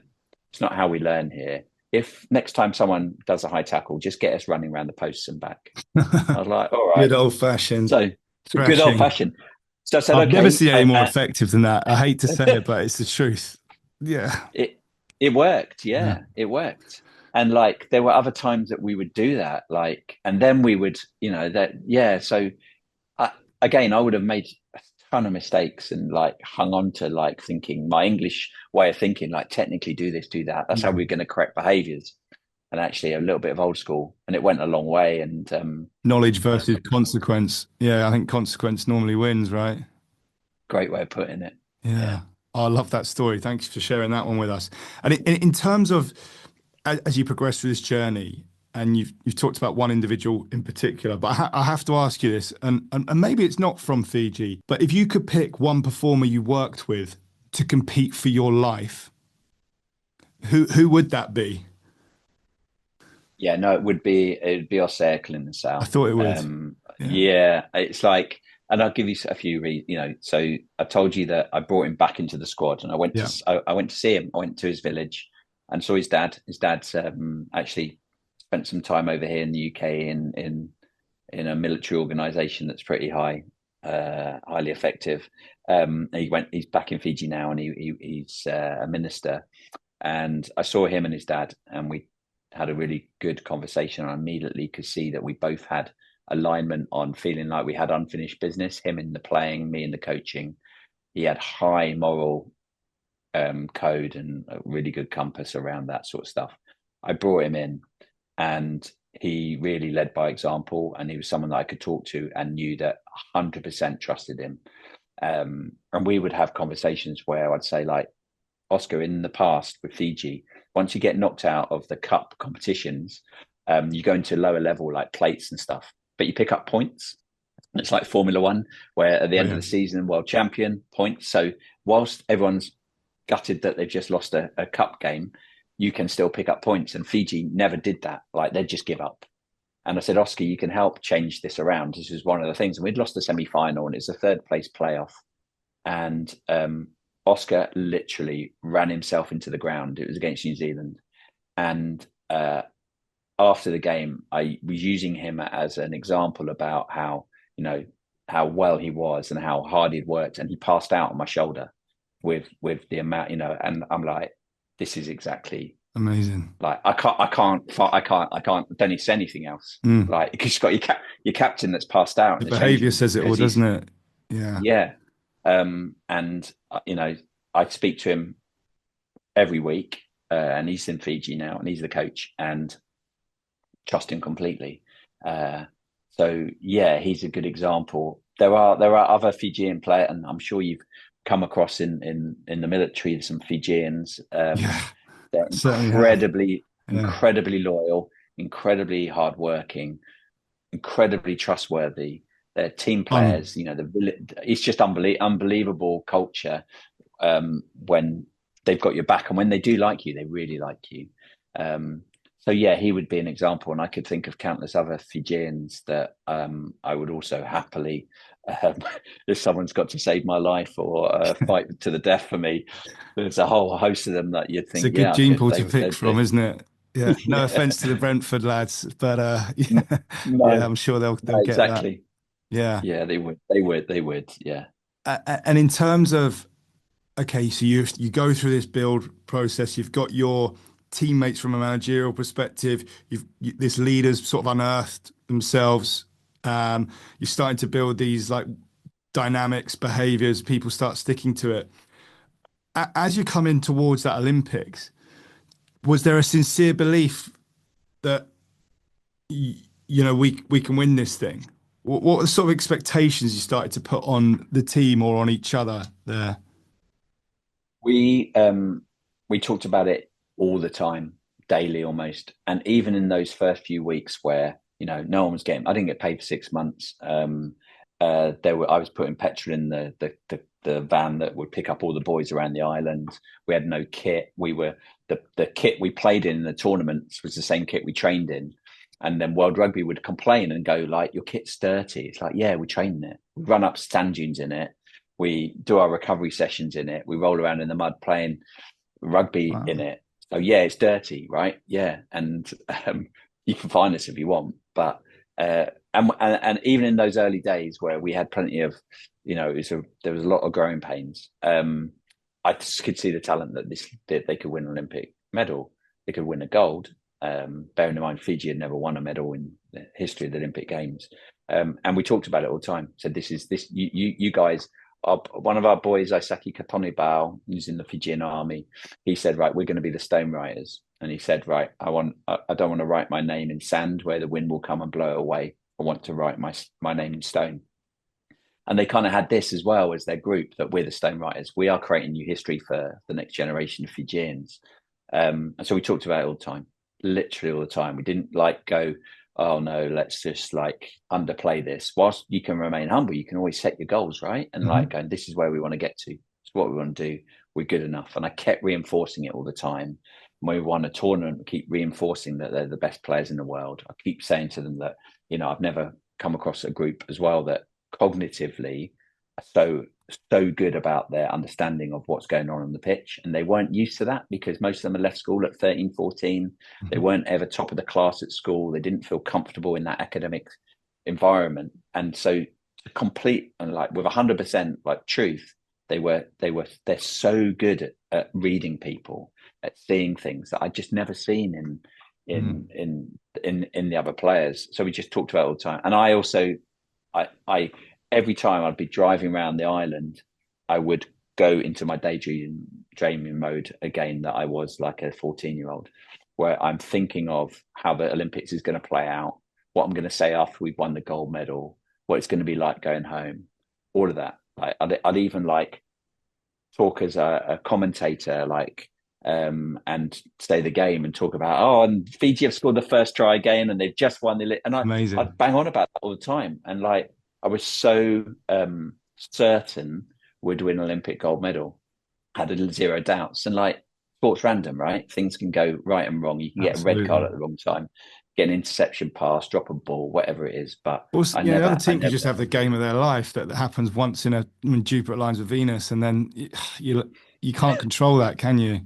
it's not how we learn here. If next time someone does a high tackle, just get us running around the posts and back. I was like, all right. Good old fashioned. So good old fashioned. So I said, I've okay, never seen any more effective than that. I hate to say it, but it's the truth. Yeah. It worked. Yeah, it worked. And like, there were other times that we would do that, like, and then we would, So again, I would have made a ton of mistakes and like hung on to like thinking my English way of thinking, like technically do this, do that. That's how we're going to correct behaviors. And actually a little bit of old school, and it went a long way. And knowledge versus consequence. Yeah, I think consequence normally wins, right? Great way of putting it. Yeah. Oh, I love that story. Thanks for sharing that one with us. And in terms of as you progress through this journey, and you've talked about one individual in particular, but I have to ask you this, and maybe it's not from Fiji, but if you could pick one performer you worked with to compete for your life, who would that be? Yeah, no, it'd be Oscar in the south. I thought it would. Yeah, it's like, and I'll give you a few So I told you that I brought him back into the squad, and I went to see him. I went to his village and saw his dad. His dad's actually spent some time over here in the UK in a military organisation that's pretty highly effective. He's back in Fiji now, and he's a minister. And I saw him and his dad, and we had a really good conversation. I immediately could see that we both had alignment on feeling like we had unfinished business, him in the playing, me in the coaching. He had high moral code and a really good compass around that sort of stuff. I brought him in, and he really led by example, and he was someone that I could talk to and knew that 100% trusted him. And we would have conversations where I'd say, like, Oscar, in the past with Fiji, once you get knocked out of the cup competitions, you go into lower level like plates and stuff, but you pick up points. And it's like Formula One, where at the end of the season, world champion points. So whilst everyone's gutted that they've just lost a cup game, you can still pick up points. And Fiji never did that. Like, they'd just give up. And I said, Oscar, you can help change this around. This is one of the things. And we'd lost the semi-final, and it's a third place playoff. And Oscar literally ran himself into the ground. It was against New Zealand. And after the game, I was using him as an example about how well he was and how hard he'd worked. And he passed out on my shoulder with the amount, and I'm like, this is exactly amazing. Like, I don't need to say anything else. Like, because you've got your captain that's passed out. The behavior says it all, doesn't it? Yeah. Yeah. And I speak to him every week, and he's in Fiji now, and he's the coach, and trust him completely. So yeah, he's a good example. There are other Fijian players, and I'm sure you've come across in the military some Fijians. They're incredibly loyal, incredibly hardworking, incredibly trustworthy. They're team players. It's just unbelievable culture when they've got your back, and when they do like you, they really like you. So yeah, he would be an example, and I could think of countless other Fijians that I would also happily if someone's got to save my life or fight to the death for me, there's a whole host of them that you'd It's a think, good yeah, I gene could. pool to pick from, isn't it? Yeah. No Yeah. offense to the Brentford lads, but No, yeah, yeah, no, I'm sure they'll get that. exactly. Yeah. Yeah, they would. Yeah. And in terms of, okay, so you go through this build process. You've got your teammates from a managerial perspective. This leaders sort of unearthed themselves. You're starting to build these like dynamics, behaviors. People start sticking to it. As you come in towards that Olympics, was there a sincere belief that we can win this thing? What were the sort of expectations you started to put on the team or on each other there? We talked about it all the time, daily almost, and even in those first few weeks where no one was getting. I didn't get paid for 6 months. I was putting petrol in the van that would pick up all the boys around the island. We had no kit. We were the kit we played in the tournaments was the same kit we trained in. And then World Rugby would complain and go like, "Your kit's dirty." It's like, yeah, we train in it. We run up sand dunes in it. We do our recovery sessions in it. We roll around in the mud playing rugby in Wow. it. So yeah, it's dirty, right? Yeah, and you can find us if you want. But and even in those early days where we had plenty of, there was a lot of growing pains. I just could see the talent that they could win an Olympic medal. They could win a gold. Bearing in mind, Fiji had never won a medal in the history of the Olympic Games. And we talked about it all the time. Said you guys. One of our boys, Isaki Katonibao, who's in the Fijian army, he said, right, we're going to be the stone writers. And he said, right, I don't want to write my name in sand where the wind will come and blow it away. I want to write my name in stone. And they kind of had this as well as their group, that we're the stone writers. We are creating new history for the next generation of Fijians. And so we talked about it all the time, literally all the time. We didn't like go, oh no, let's just like underplay this. Whilst you can remain humble, you can always set your goals, right? And like going, this is where we want to get to. It's what we want to do. We're good enough. And I kept reinforcing it all the time. When we won a tournament, we keep reinforcing that they're the best players in the world. I keep saying to them that, I've never come across a group as well that cognitively are so good about their understanding of what's going on the pitch. And they weren't used to that because most of them had left school at 13, 14. They weren't ever top of the class at school. They didn't feel comfortable in that academic environment. And so to complete and like with 100% like truth, they're so good at reading people, at seeing things that I'd just never seen in the other players. So we just talked about it all the time. And I also I every time I'd be driving around the island, I would go into my daydreaming mode again, that I was like a 14-year-old, where I'm thinking of how the Olympics is going to play out, what I'm going to say after we've won the gold medal, what it's going to be like going home, all of that. Like I'd even like talk as a commentator, like and stay the game and talk about, and Fiji have scored the first try again and they've just won and Amazing. I'd bang on about that all the time. And like I was so certain we'd win an Olympic gold medal, had zero doubts. And like sports random, right? Things can go right and wrong. You can get a red card Absolutely. at the wrong time, get an interception pass, drop a ball, whatever it is. But Also, I the other never, I team could never, just have the game of their life that happens once when Jupiter aligns with Venus, and then you can't control that, can you?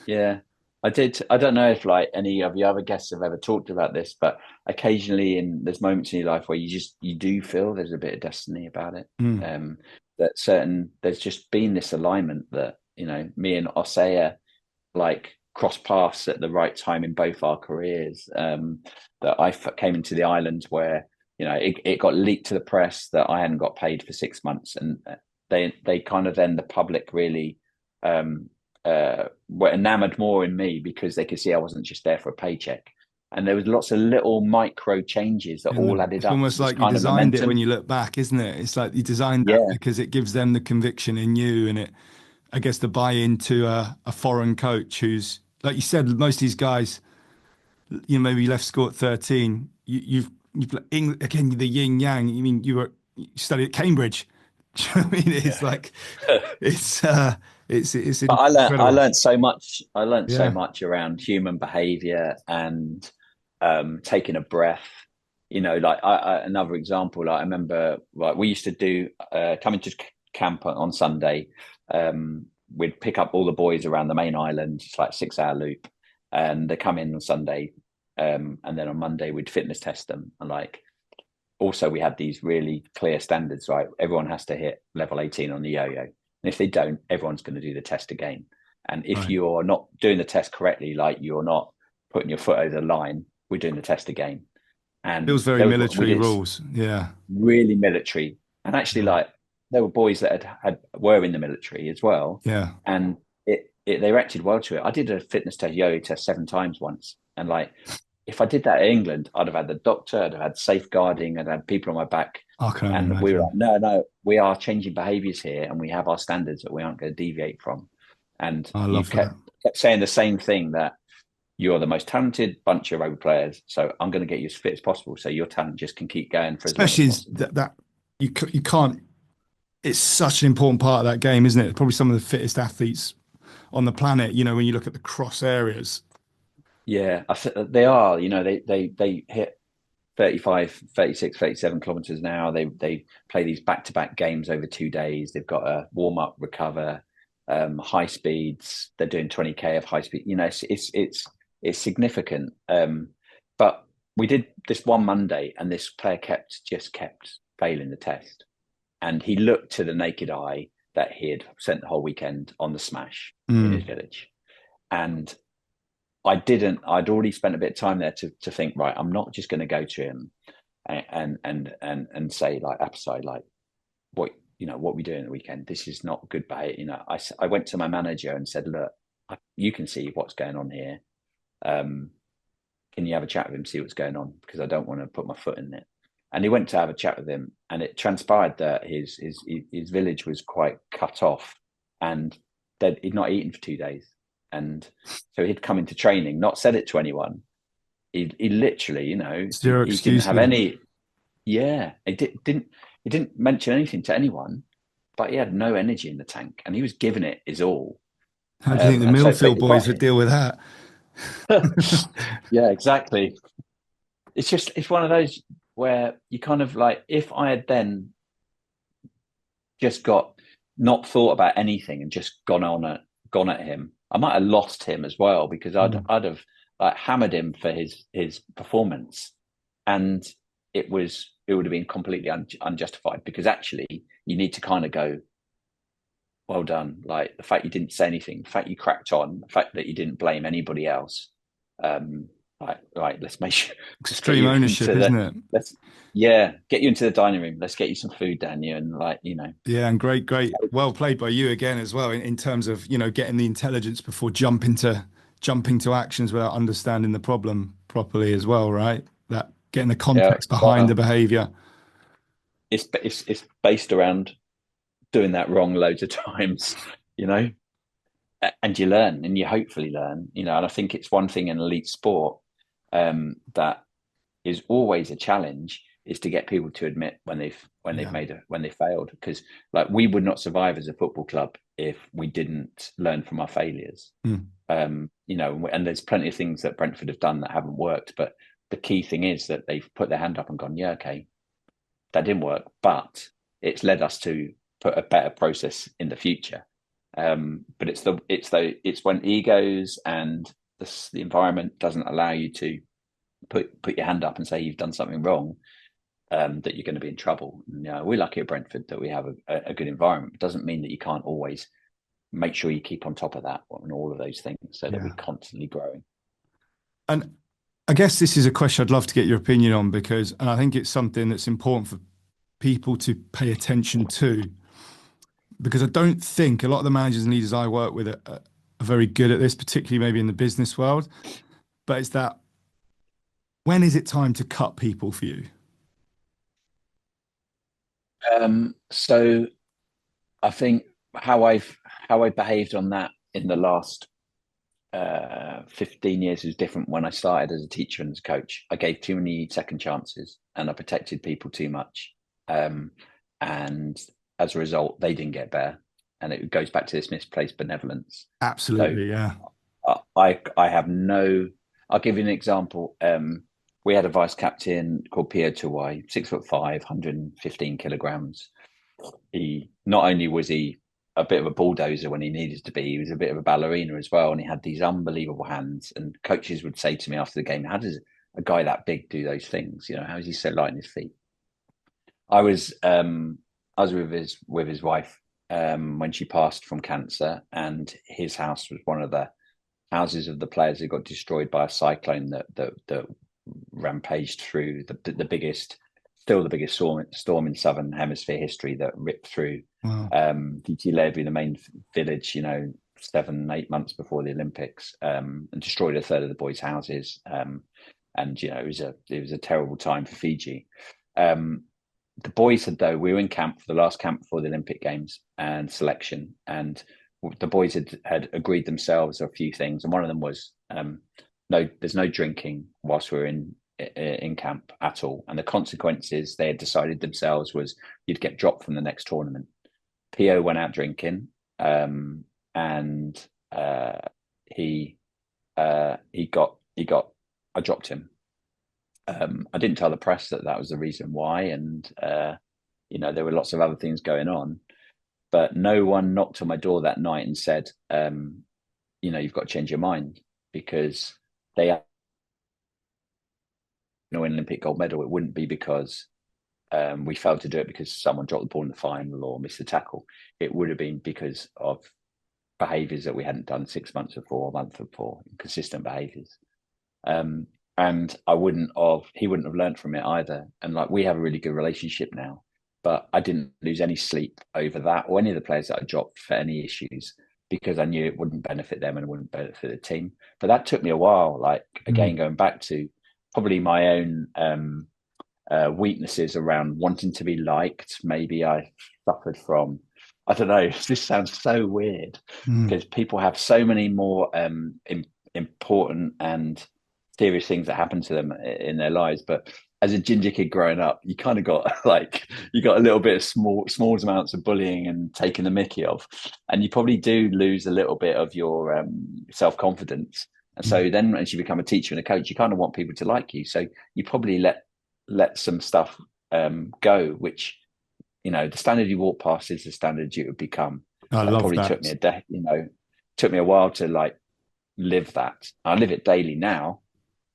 yeah. I did. I don't know if like any of the other guests have ever talked about this, but occasionally there's moments in your life where you do feel there's a bit of destiny about it. Mm. Um, there's just been this alignment that, me and Osea like cross paths at the right time in both our careers. That came into the islands where, it got leaked to the press that I hadn't got paid for 6 months. And they kind of, then the public really, were enamored more in me because they could see I wasn't just there for a paycheck. And there was lots of little micro changes that all added It's up almost to this like you kind of designed it when momentum. you look back, isn't it? It's like you designed that Yeah, because it gives them the conviction in you, and I guess, the buy into a foreign coach who's, like you said, most of these guys, maybe left school at 13. Again, the yin yang. You mean you studied at Cambridge? Do you know what I mean? It's yeah. like it's it's But I incredible. learned so much. I learned so Yeah. much around human behavior and taking a breath. like another example, like I remember, like we used to do coming to camp on Sunday. We'd pick up all the boys around the main island, it's like 6 hour loop, and they come in on Sunday, and then on Monday we'd fitness test them. And like, also we had these really clear standards, right? Everyone has to hit level 18 on the yo-yo, and if they don't, everyone's going to do the test again. And if Right. you're not doing the test correctly, like you're not putting your foot over the line, we're doing the test again. And Feels very there was we military did rules. Yeah. really military, and actually, Right. like there were boys that were in the military as well, Yeah. and they reacted well to it. I did a fitness test, yo-yo test 7 times once, and like if I did that in England, I'd have had the doctor, I'd have had safeguarding, I'd had people on my back, I can only and we were like, imagine. no, we are changing behaviours here, and we have our standards that we aren't going to deviate from. And I you love that. kept saying the same thing, that you're the most talented bunch of rugby players, so I'm going to get you as fit as possible, so your talent just can keep going for as long as Especially is possible. that you can't. It's such an important part of that game, isn't it? Probably some of the fittest athletes on the planet. You know, when you look at the cross areas. Yeah, they are. They hit 35, 36, 37 kilometers an hour. They play these back-to-back games over 2 days. They've got a warm-up, recover, high speeds. They're doing 20K of high speed. It's significant. But we did this one Monday, and this player just kept failing the test. And he looked to the naked eye that he had spent the whole weekend on the smash in his Mm. village. And I'd already spent a bit of time there to think, right, I'm not just going to go to him and say, like, upside, like, what we doing the weekend? This is not good behavior. I went to my manager and said, look, you can see what's going on here. Can you have a chat with him, see what's going on? Because I don't want to put my foot in it. And he went to have a chat with him, and it transpired that his village was quite cut off, and that he'd not eaten for 2 days. And so he'd come into training, not said it to anyone. He literally, Zero he didn't have excuses. any. Yeah, he didn't mention anything to anyone, but he had no energy in the tank, and he was giving it his all. How do you think the And so, Millfield boys would deal with that? yeah, exactly. It's one of those where you kind of like, if I had then just not thought about anything and just gone at him, I might have lost him as well, because Mm. I'd have like hammered him for his performance, and it would have been completely unjustified, because actually you need to kind of go, well done, like the fact you didn't say anything, the fact you cracked on, the fact that you didn't blame anybody else. Right, let's make sure, let's get Extreme you ownership, into the isn't it? let's get you into the dining room, let's get you some food down you, and Yeah, and great. Well played by you again as well in terms of, getting the intelligence before jumping to actions without understanding the problem properly as well, right? That getting the yeah, context behind the well, behavior. it's based around doing that wrong loads of times, you know and you learn, and you hopefully learn, and I think it's one thing in elite sport, that is always a challenge, is to get people to admit when they've Yeah. when they failed, because like we would not survive as a football club if we didn't learn from our failures. Mm. And there's plenty of things that Brentford have done that haven't worked, but the key thing is that they've put their hand up and gone, yeah, okay, that didn't work, but it's led us to put a better process in the future. But it's when egos and the environment doesn't allow you to put your hand up and say you've done something wrong, that you're going to be in trouble. We're lucky at Brentford that we have a good environment. It doesn't mean that you can't always make sure you keep on top of that and all of those things, so that Yeah. we're constantly growing. And I guess this is a question I'd love to get your opinion on, and I think it's something that's important for people to pay attention to, because I don't think a lot of the managers and leaders I work with are very good at this, particularly maybe in the business world. But it's that, when is it time to cut people for you? So I think how I behaved on that in the last 15 years was different. When I started as a teacher and as a coach, I gave too many second chances, and I protected people too much, and as a result they didn't get better, and it goes back to this misplaced benevolence. So Absolutely, yeah. I have no. I'll give you an example. we had a vice captain called Pio Tuwai, 6'5", 115 kilograms. He not only was he a bit of a bulldozer when he needed to be, he was a bit of a ballerina as well, and he had these unbelievable hands. And coaches would say to me after the game, "How does a guy that big do those things? You know, how is he so light on his feet?" I was with his wife when she passed from cancer, and his house was one of the houses of the players that got destroyed by a cyclone that rampaged through the biggest, still the biggest storm in Southern Hemisphere history, that ripped through Viti Levu, the main village, 7-8 months before the Olympics, and destroyed a third of the boys' houses. And it was a terrible time for Fiji. The boys though, we were in camp for the last camp before the Olympic Games and selection, and the boys had agreed themselves a few things, and one of them was there's no drinking whilst we're in camp at all. And the consequences they had decided themselves was you'd get dropped from the next tournament. Pio went out drinking, and I dropped him. I didn't tell the press that was the reason why, and there were lots of other things going on, but no one knocked on my door that night and said, you've got to change your mind, because they win Olympic gold medal. It wouldn't be because we failed to do it because someone dropped the ball in the final or missed the tackle. It would have been because of behaviours that we hadn't done 6 months before, a month before, consistent behaviours. And he wouldn't have learned from it either. And we have a really good relationship now, but I didn't lose any sleep over that or any of the players that I dropped for any issues, because I knew it wouldn't benefit them and it wouldn't benefit the team. But that took me a while, again, going back to probably my own weaknesses around wanting to be liked. Maybe I suffered from, I don't know, this sounds so weird, because people have so many more important and serious things that happen to them in their lives. But as a ginger kid growing up, you kind of got you got a little bit of small amounts of bullying and taking the mickey of, and you probably do lose a little bit of your self-confidence. And so then as you become a teacher and a coach, you kind of want people to like you. So you probably let some stuff go, which, the standard you walk past is the standard you would become. I love probably that. Took me a while to live that. I live it daily now,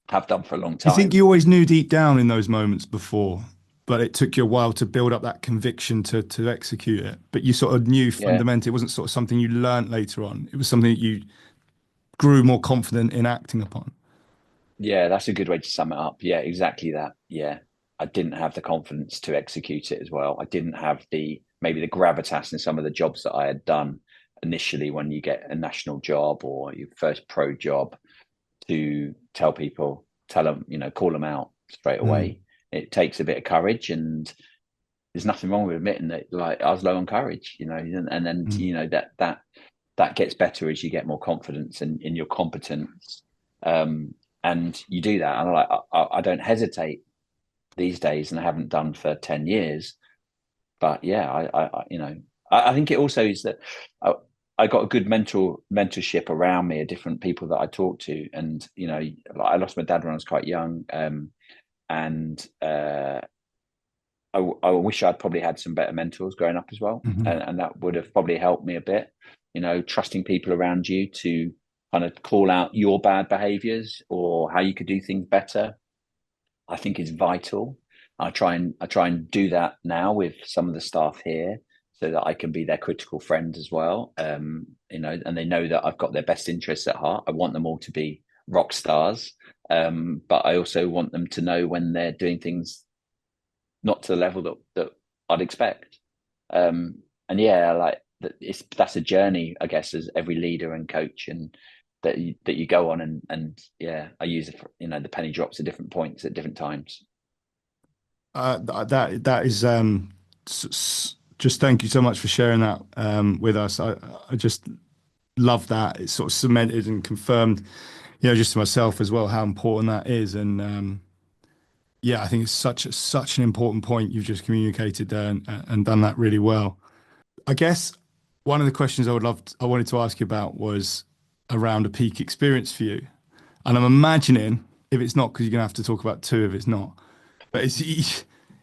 have done for a long time. I think you always knew deep down in those moments before, but it took you a while to build up that conviction to execute it. But you sort of knew fundamentally, it wasn't sort of something you learnt later on. It was something that you grew more confident in acting upon. Yeah, that's a good way to sum it up. Yeah, exactly that. Yeah. I didn't have the confidence to execute it as well. I didn't have maybe the gravitas in some of the jobs that I had done initially when you get a national job or your first pro job, to tell them, call them out straight away. It takes a bit of courage, and there's nothing wrong with admitting that I was low on courage, and then that gets better as you get more confidence in your competence. And you do that. And I don't hesitate these days, and I haven't done for 10 years. But yeah, I think it also is that I got a good mentorship around me of different people that I talk to. And, I lost my dad when I was quite young. And I wish I'd probably had some better mentors growing up as well. And that would have probably helped me a bit, trusting people around you to kind of call out your bad behaviors or how you could do things better, I think is vital. I try and do that now with some of the staff here, so that I can be their critical friend as well. And they know that I've got their best interests at heart. I want them all to be rock stars, but I also want them to know when they're doing things not to the level that I'd expect. And yeah, that's a journey, I guess, as every leader and coach, and that you go on, and yeah, I use the penny drops at different points at different times. That is just thank you so much for sharing that with us. I just love that. It's sort of cemented and confirmed, just to myself as well, how important that is. And yeah, I think it's such an important point you've just communicated there, and done that really well. I guess one of the questions I wanted to ask you about was around a peak experience for you. And I'm imagining if it's not, because you're gonna have to talk about two if it's not. But it's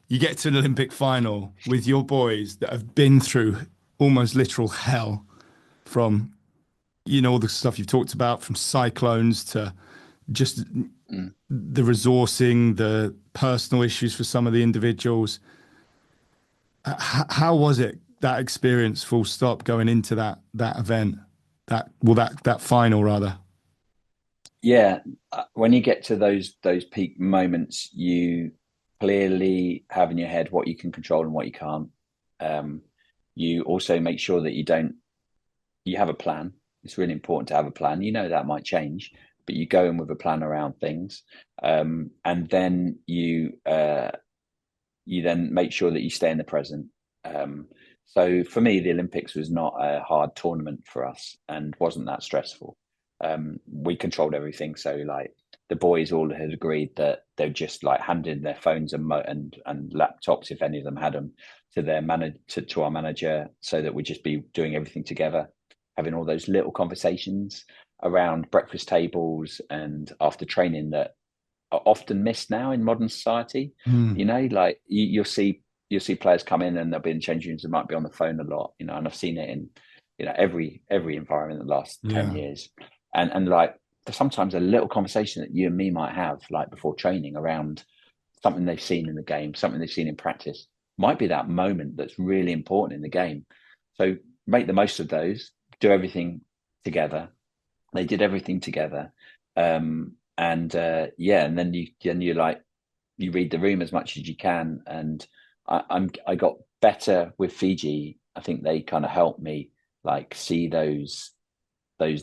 you get to an Olympic final with your boys that have been through almost literal hell from, all the stuff you've talked about, from cyclones to just Mm. the resourcing, the personal issues for some of the individuals. How was it, that experience, full stop, going into that event, that final rather? Yeah, when you get to those peak moments, you clearly have in your head what you can control and what you can't. You also make sure that you have a plan. It's really important to have a plan. That might change, but you go in with a plan around things, and then you then make sure that you stay in the present. So for me, the Olympics was not a hard tournament for us and wasn't that stressful. We controlled everything. So like the boys all had agreed that they'd just like hand in their phones and laptops, if any of them had them, to their to our manager, so that we'd just be doing everything together, having all those little conversations around breakfast tables and after training that are often missed now in modern society. Like you'll see players come in and they'll be in change rooms and might be on the phone a lot, and I've seen it in every environment in the last 10 years. And like sometimes a little conversation that you and me might have like before training around something they've seen in the game, something they've seen in practice, might be that moment that's really important in the game. So make the most of those, do everything together. They did everything together. And then you like, you read the room as much as you can. And I got better with Fiji. I think they kind of helped me like see those cues,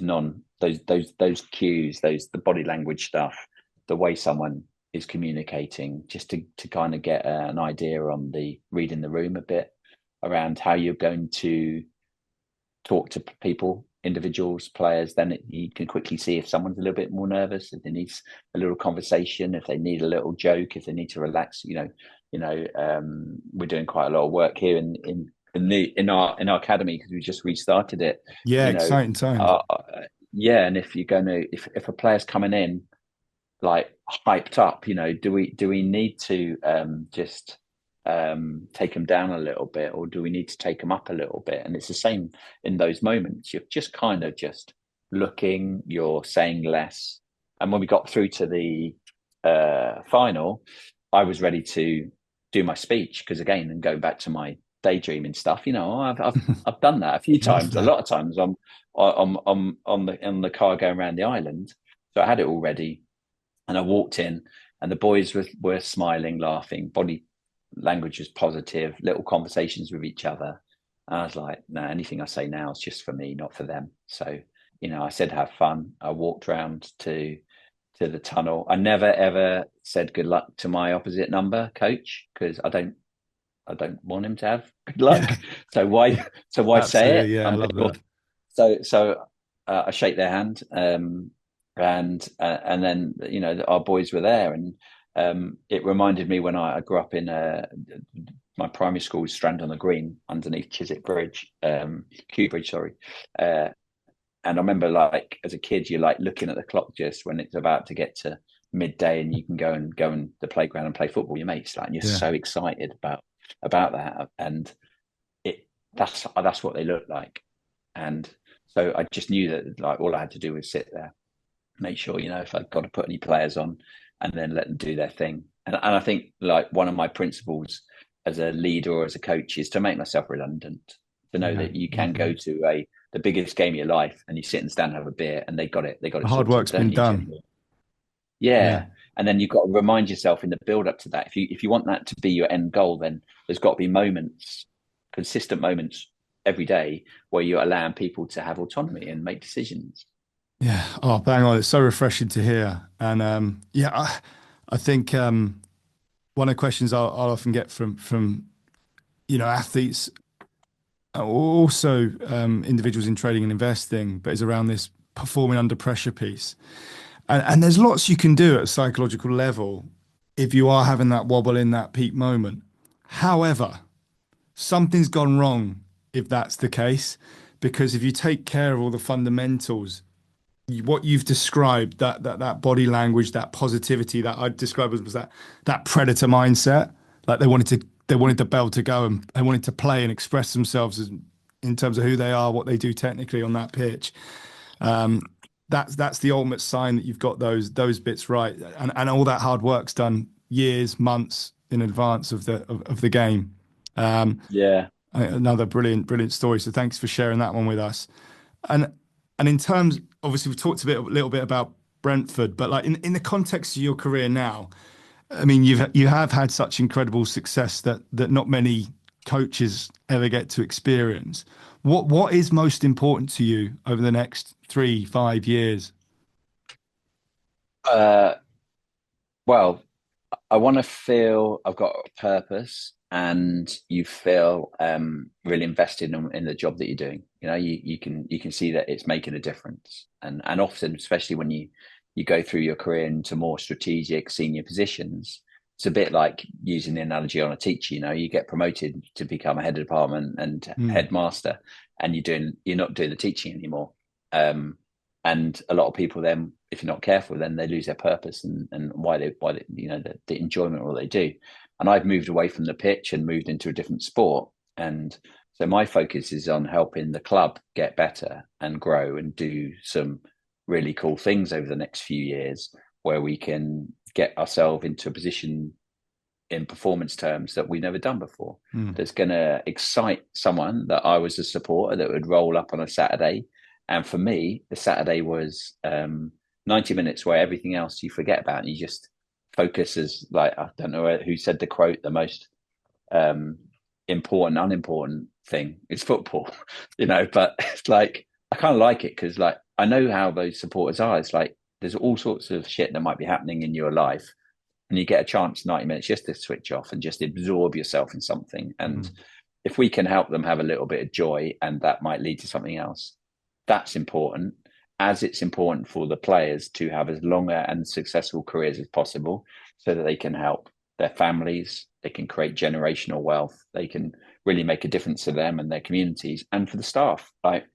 the body language stuff, the way someone is communicating, just to kind of get an idea on the reading the room a bit around how you're going to talk to people, individuals, players. Then you can quickly see if someone's a little bit more nervous, if they need a little conversation, if they need a little joke, if they need to relax. We're doing quite a lot of work here in our academy because we just restarted it. Yeah, exciting times. And if a player's coming in like hyped up, do we need to just take them down a little bit, or do we need to take them up a little bit? And it's the same in those moments. You're just kind of just looking, you're saying less. And when we got through to the final, I was ready to do my speech because, again, and go back to my daydreaming stuff. I've done that a few times. A lot of times I'm on the car going around the island, so I had it all ready, and I walked in, and the boys were smiling, laughing, body language was positive, little conversations with each other. And I was like, no, anything I say now is just for me, not for them. So I said have fun. I walked round to the tunnel. I never ever said good luck to my opposite number coach because I don't want him to have good luck. Yeah. So why say it? Yeah, I love that. So I shake their hand, and then our boys were there, and it reminded me when I grew up in my primary school was Strand on the Green underneath Chiswick Bridge, Kew Bridge, sorry. And I remember, like, as a kid, you're like looking at the clock just when it's about to get to midday, and you can go in the playground and play football with your mates. Like, and you're so excited about that, and that's what they look like. And so I just knew that like all I had to do was sit there, make sure if I'd got to put any players on, and then let them do their thing. And I think like one of my principles as a leader or as a coach is to make myself redundant, to know that you can go to the biggest game of your life and you sit and stand and have a beer, and they got it. The hard work's been done. Yeah. And then you've got to remind yourself in the build up to that. If you want that to be your end goal, then there's got to be moments, consistent moments every day where you're allowing people to have autonomy and make decisions. Yeah. Oh, bang on. It's so refreshing to hear. And I think one of the questions I'll often get from athletes, also individuals in trading and investing, but is around this performing under pressure piece. And there's lots you can do at a psychological level if you are having that wobble in that peak moment. However, something's gone wrong if that's the case, because if you take care of all the fundamentals what you've described, that body language, that positivity, that I'd describe as was that predator mindset. Like they wanted the bell to go, and they wanted to play and express themselves in terms of who they are, what they do technically on that pitch. That's the ultimate sign that you've got those bits right, and all that hard work's done years, months in advance of the game. Yeah. Another brilliant story. So thanks for sharing that one with us. And in terms, obviously, we've talked a little bit about Brentford, but like in the context of your career now, I mean, you have had such incredible success that not many coaches ever get to experience. What is most important to you over the next 3, 5 years? Uh, well, I want to feel I've got a purpose, and you feel really invested in the job that you're doing. You know, you can see that it's making a difference, and often, especially when you go through your career into more strategic senior positions, it's a bit like using the analogy on a teacher. You know, you get promoted to become a head of department and Mm, headmaster, and you're not doing the teaching anymore. Um, and a lot of people then, if you're not careful, then they lose their purpose and why they you know the enjoyment of what they do. And I've moved away from the pitch and moved into a different sport, and so my focus is on helping the club get better and grow and do some really cool things over the next few years, where we can get ourselves into a position in performance terms that we've never done before. mm, That's going to excite someone that I was a supporter that would roll up on a Saturday. And for me, the Saturday was 90 minutes where everything else you forget about, and you just focus as, like, I don't know who said the quote, the most um, important, unimportant thing is football, you know, but it's like, I kind of like it because, like, I know how those supporters are. It's like, there's all sorts of shit that might be happening in your life, and you get a chance 90 minutes just to switch off and just absorb yourself in something. And mm, if we can help them have a little bit of joy, and that might lead to something else, that's important. As it's important for the players to have as longer and successful careers as possible, so that they can help their families, they can create generational wealth, they can really make a difference to them and their communities, and for the staff, like,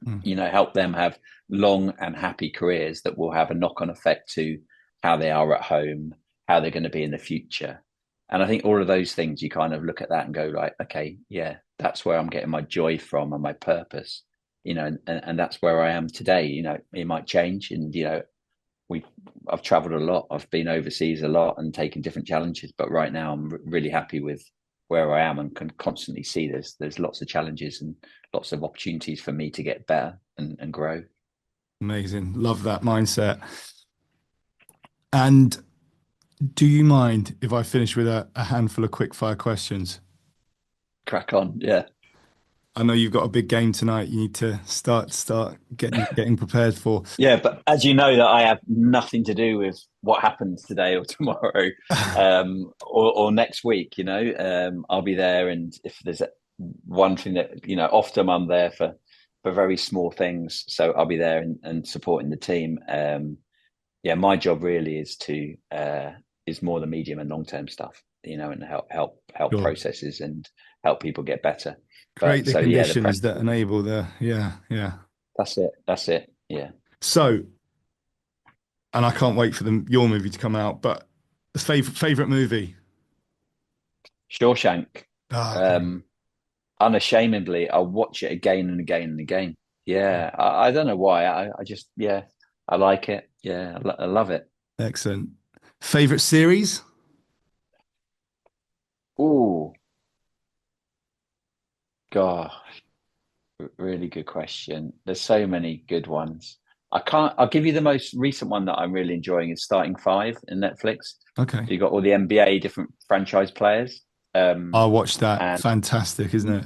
mm. you know, help them have long and happy careers that will have a knock-on effect to how they are at home, how they're going to be in the future. And I think all of those things, you kind of look at that and go, like, okay, yeah, that's where I'm getting my joy from and my purpose, you know, and that's where I am today. You know, it might change, and, you know, we I've traveled a lot, I've been overseas a lot and taken different challenges, but right now I'm really happy with where I am, and can constantly see there's lots of challenges and lots of opportunities for me to get better and grow. Amazing. Love that mindset. And do you mind if I finish with a handful of quick fire questions? Crack on, yeah. I know you've got a big game tonight. You need to start getting prepared for. Yeah, but as you know, that I have nothing to do with what happens today or tomorrow, or next week. You know, I'll be there, and if there's one thing that, you know, often I'm there for very small things, so I'll be there and supporting the team. Yeah, my job really is more the medium and long term stuff, you know, and help Sure. processes and help people get better. Create But the so yeah, the conditions that practical, enable yeah. that's it. That's it. Yeah. So, and I can't wait for your movie to come out, but the favorite movie. Shawshank. Ah, okay. Um, Unashamedly, I'll watch it again and again and again. Yeah, I don't know why. I just, yeah, I like it. Yeah, I love it. Excellent. Favorite series? Oh, God, really good question. There's so many good ones. I'll give you the most recent one that I'm really enjoying is Starting Five in Netflix. Okay. So you got all the NBA different franchise players. I watched that. And Fantastic, isn't it?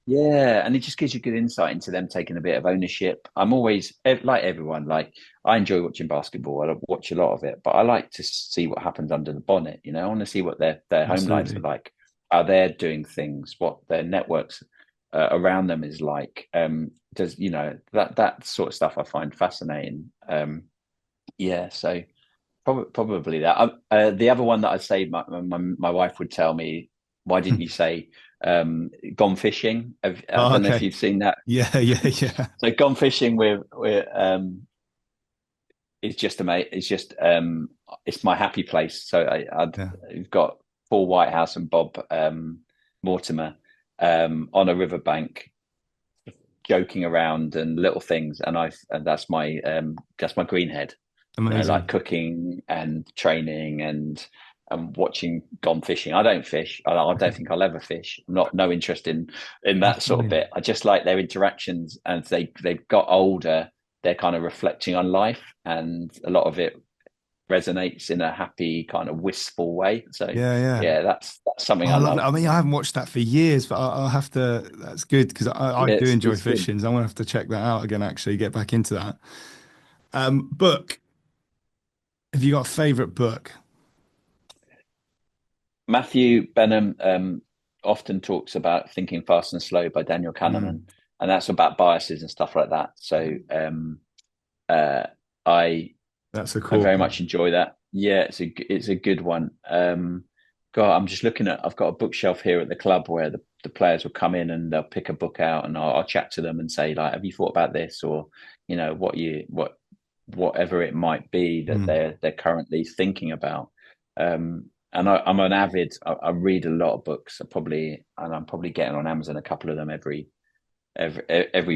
yeah, and it just gives you good insight into them taking a bit of ownership. I'm always, like everyone, like, I enjoy watching basketball. I watch a lot of it, but I like to see what happens under the bonnet. You know, I want to see what their home lives are Absolutely. like, how they're doing things, what their networks around them is like. Does, you know, that sort of stuff I find fascinating. Yeah, so probably that. The other one that I'd say, my wife would tell me, why didn't you say Gone Fishing? I Oh, don't know if okay. you've seen that. Yeah, yeah, yeah. So Gone Fishing with it's just amazing. It's just it's my happy place. So Yeah. I've got Paul Whitehouse and Bob Mortimer on a riverbank, joking around and little things, and that's my greenhead. Amazing. Like cooking and training and watching gone fishing. I don't fish. I don't think I'll ever fish. I'm no interest in that sort of bit. I just like their interactions, and they've got older. They're kind of reflecting on life, and a lot of it resonates in a happy kind of wistful way. So yeah, that's something I love. I mean, I haven't watched that for years, but I'll have to. That's good because I do enjoy fishing. So I'm gonna have to check that out again. Actually, get back into that. Book. Have you got a favorite book? Matthew Benham often talks about Thinking Fast and Slow by Daniel Kahneman, and that's about biases and stuff like that. So I very much enjoy that. Yeah, it's a good one. God, I'm just looking at. I've got a bookshelf here at the club where the players will come in and they'll pick a book out, and I'll chat to them and say, like, have you thought about this, or whatever it might be that they're currently thinking about. And I'm an avid. I read a lot of books. I'm probably getting on Amazon a couple of them every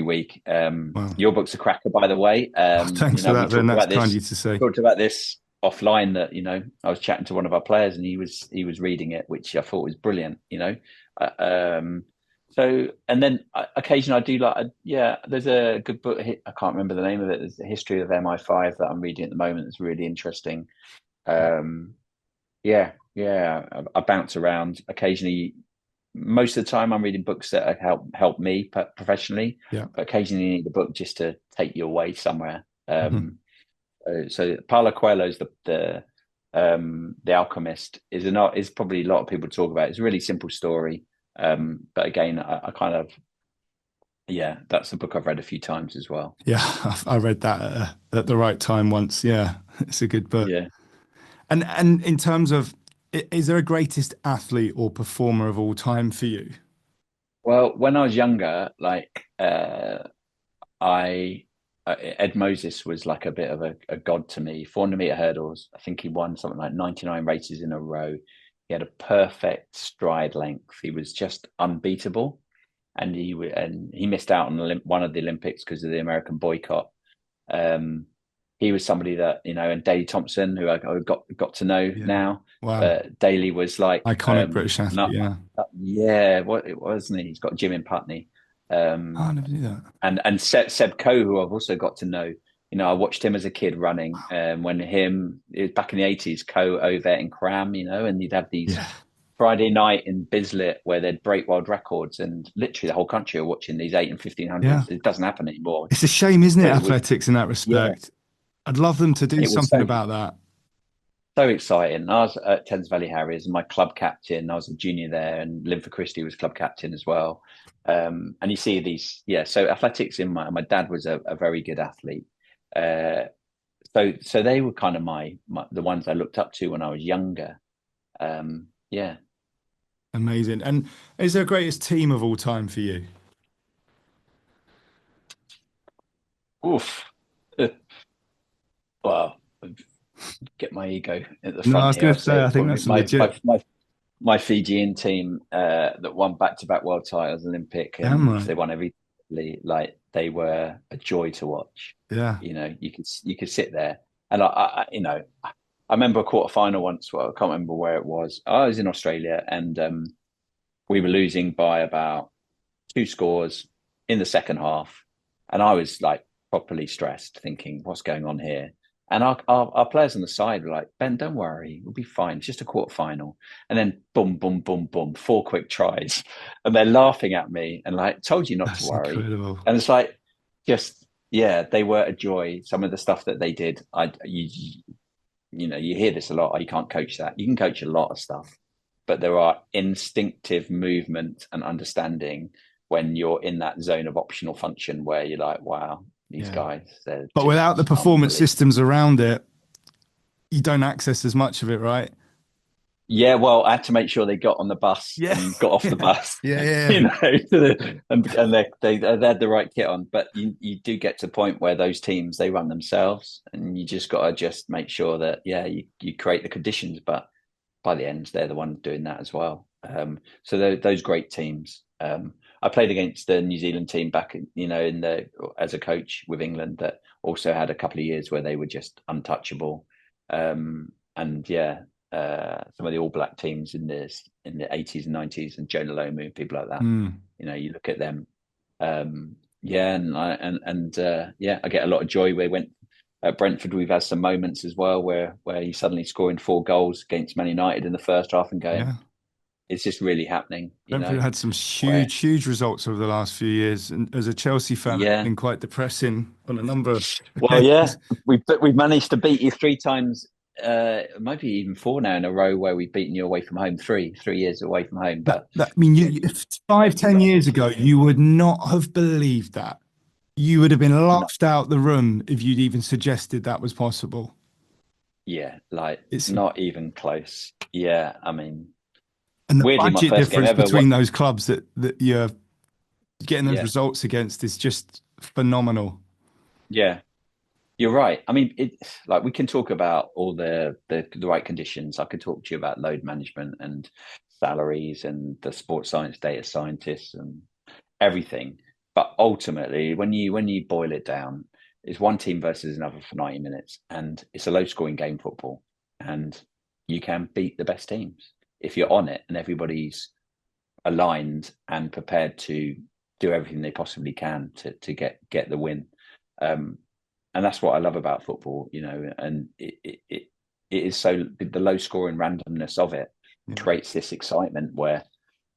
week. Wow. Your book's a cracker, by the way. Thanks for that. Then that's kind of you to say. Talked about this offline, that I was chatting to one of our players and he was reading it, which I thought was brilliant. So, and then occasionally I do there's a good book. I can't remember the name of it. There's the history of MI5 that I'm reading at the moment. It's really interesting. I bounce around occasionally. Most of the time I'm reading books that help me professionally, but occasionally you need a book just to take you away somewhere. So Paulo Coelho's the Alchemist is probably a lot of people talk about. It's a really simple story, but again, I kind of that's a book I've read a few times as well. Yeah, I read that at the right time once. Yeah, it's a good book. Yeah, and in terms of, is there a greatest athlete or performer of all time for you? Well, when I was younger, like Ed Moses was like a bit of a god to me. 400-meter hurdles. I think he won something like 99 races in a row. He had a perfect stride length. He was just unbeatable, and he missed out on one of the Olympics because of the American boycott. He was somebody that and Daley Thompson, who I got to know now. Wow, Daley was like iconic British athlete. Wasn't he? He's got Jim in Putney. I never knew that. And Seb Coe, who I've also got to know. I watched him as a kid running. When it was back in the 80s, Coe, Ovet, and Cram. And you'd have these Friday night in Bislett where they'd break world records, and literally the whole country are watching these 8 and 1500s. Yeah. It doesn't happen anymore. It's a shame, isn't it? Athletics in that respect. Yeah. I'd love them to do something about that. So exciting. I was at Thames Valley Harriers, and my club captain, I was a junior there, and Linford Christie was club captain as well. And you see these, so athletics my dad was a very good athlete. So they were kind of the ones I looked up to when I was younger. Amazing. And is there a greatest team of all time for you? Oof. Well, get my ego at the front. No, I was going to say, I think that's legit. My Fijian team that won back-to-back world titles, Olympic, and they won every, like, they were a joy to watch. Yeah, you could sit there, and I remember a quarter-final once. Well, I can't remember where it was. I was in Australia, and we were losing by about 2 scores in the second half, and I was like properly stressed, thinking, "What's going on here?" And our players on the side were like, "Ben, don't worry, we'll be fine. It's just a quarter-final." And then boom, boom, boom, boom, 4 quick tries. And they're laughing at me and like, "Told you not to worry." Incredible. And it's like, they were a joy. Some of the stuff that they did, you hear this a lot. You can't coach that. You can coach a lot of stuff, but there are instinctive movement and understanding when you're in that zone of optional function where you're like, wow, these guys. But without the performance systems around it, you don't access as much of it, right? Yeah, well, I had to make sure they got on the bus Yeah. and got off the bus, Yeah. you know, and they had the right kit on. But you do get to a point where those teams, they run themselves, and you just got to just make sure that, yeah, you create the conditions, but by the end, they're the ones doing that as well. So those great teams. I played against the New Zealand team back, as a coach with England, that also had a couple of years where they were just untouchable. And yeah, some of the All Black teams in the 80s and 90s, and Joe Nalomu, people like that. You look at them. Yeah, I get a lot of joy. We went at Brentford. We've had some moments as well where he's suddenly scoring 4 goals against Man United in the first half and going, Yeah. it's just really happening. Brentford had some huge results over the last few years, and as a Chelsea fan, it's been quite depressing on a number of Well, occasions. we've managed to beat you 3 times, maybe even 4 now in a row, where we've beaten you away from home. 3 years away from home. But I mean, 5-10 years ago, you would not have believed that. You would have been laughed out the room if you'd even suggested that was possible. Yeah, it's not even close. Yeah, I mean, and the weirdly, budget my first difference game ever between those clubs that you're getting those results against is just phenomenal. Yeah, you're right. I mean, we can talk about all the right conditions. I could talk to you about load management and salaries and the sports science data scientists and everything. But ultimately, when you boil it down, it's one team versus another for 90 minutes, and it's a low scoring game, football, and you can beat the best teams if you're on it and everybody's aligned and prepared to do everything they possibly can to get the win. And that's what I love about football, and it is so, the low scoring randomness of it creates this excitement where,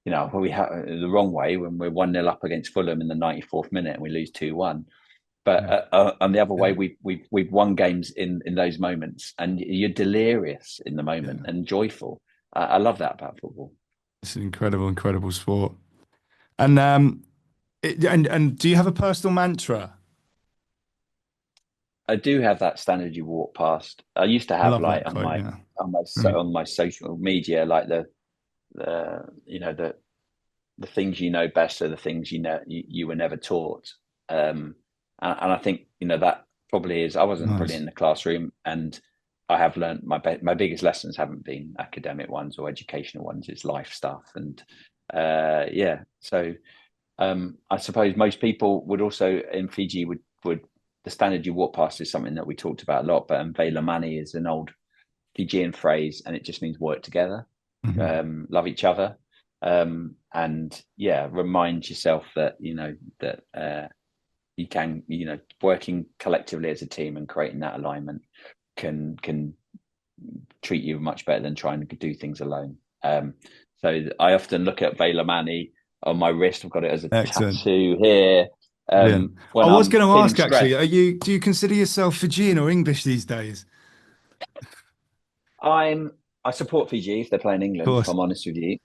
we have the wrong way when we're 1-0 up against Fulham in the 94th minute and we lose 2-1. But on the other way, we've won games in those moments, and you're delirious in the moment and joyful. I love that about football. It's an incredible sport. And and do you have a personal mantra? I do have that standard you walk past. I used to have on my social media, like the things best are the things you were never taught. And I think that probably is. I wasn't brilliant in the classroom, and I have learned my biggest lessons haven't been academic ones or educational ones. It's life stuff, and So I suppose most people would also in Fiji would the standard you walk past is something that we talked about a lot. But Vela Mani is an old Fijian phrase, and it just means work together, love each other. And remind yourself that you can working collectively as a team and creating that alignment can treat you much better than trying to do things alone. So I often look at Vela Mani on my wrist. I've got it as a tattoo here. I was going to ask, actually, do you consider yourself Fijian or English these days? I support Fiji if they're playing England, if I'm honest with you.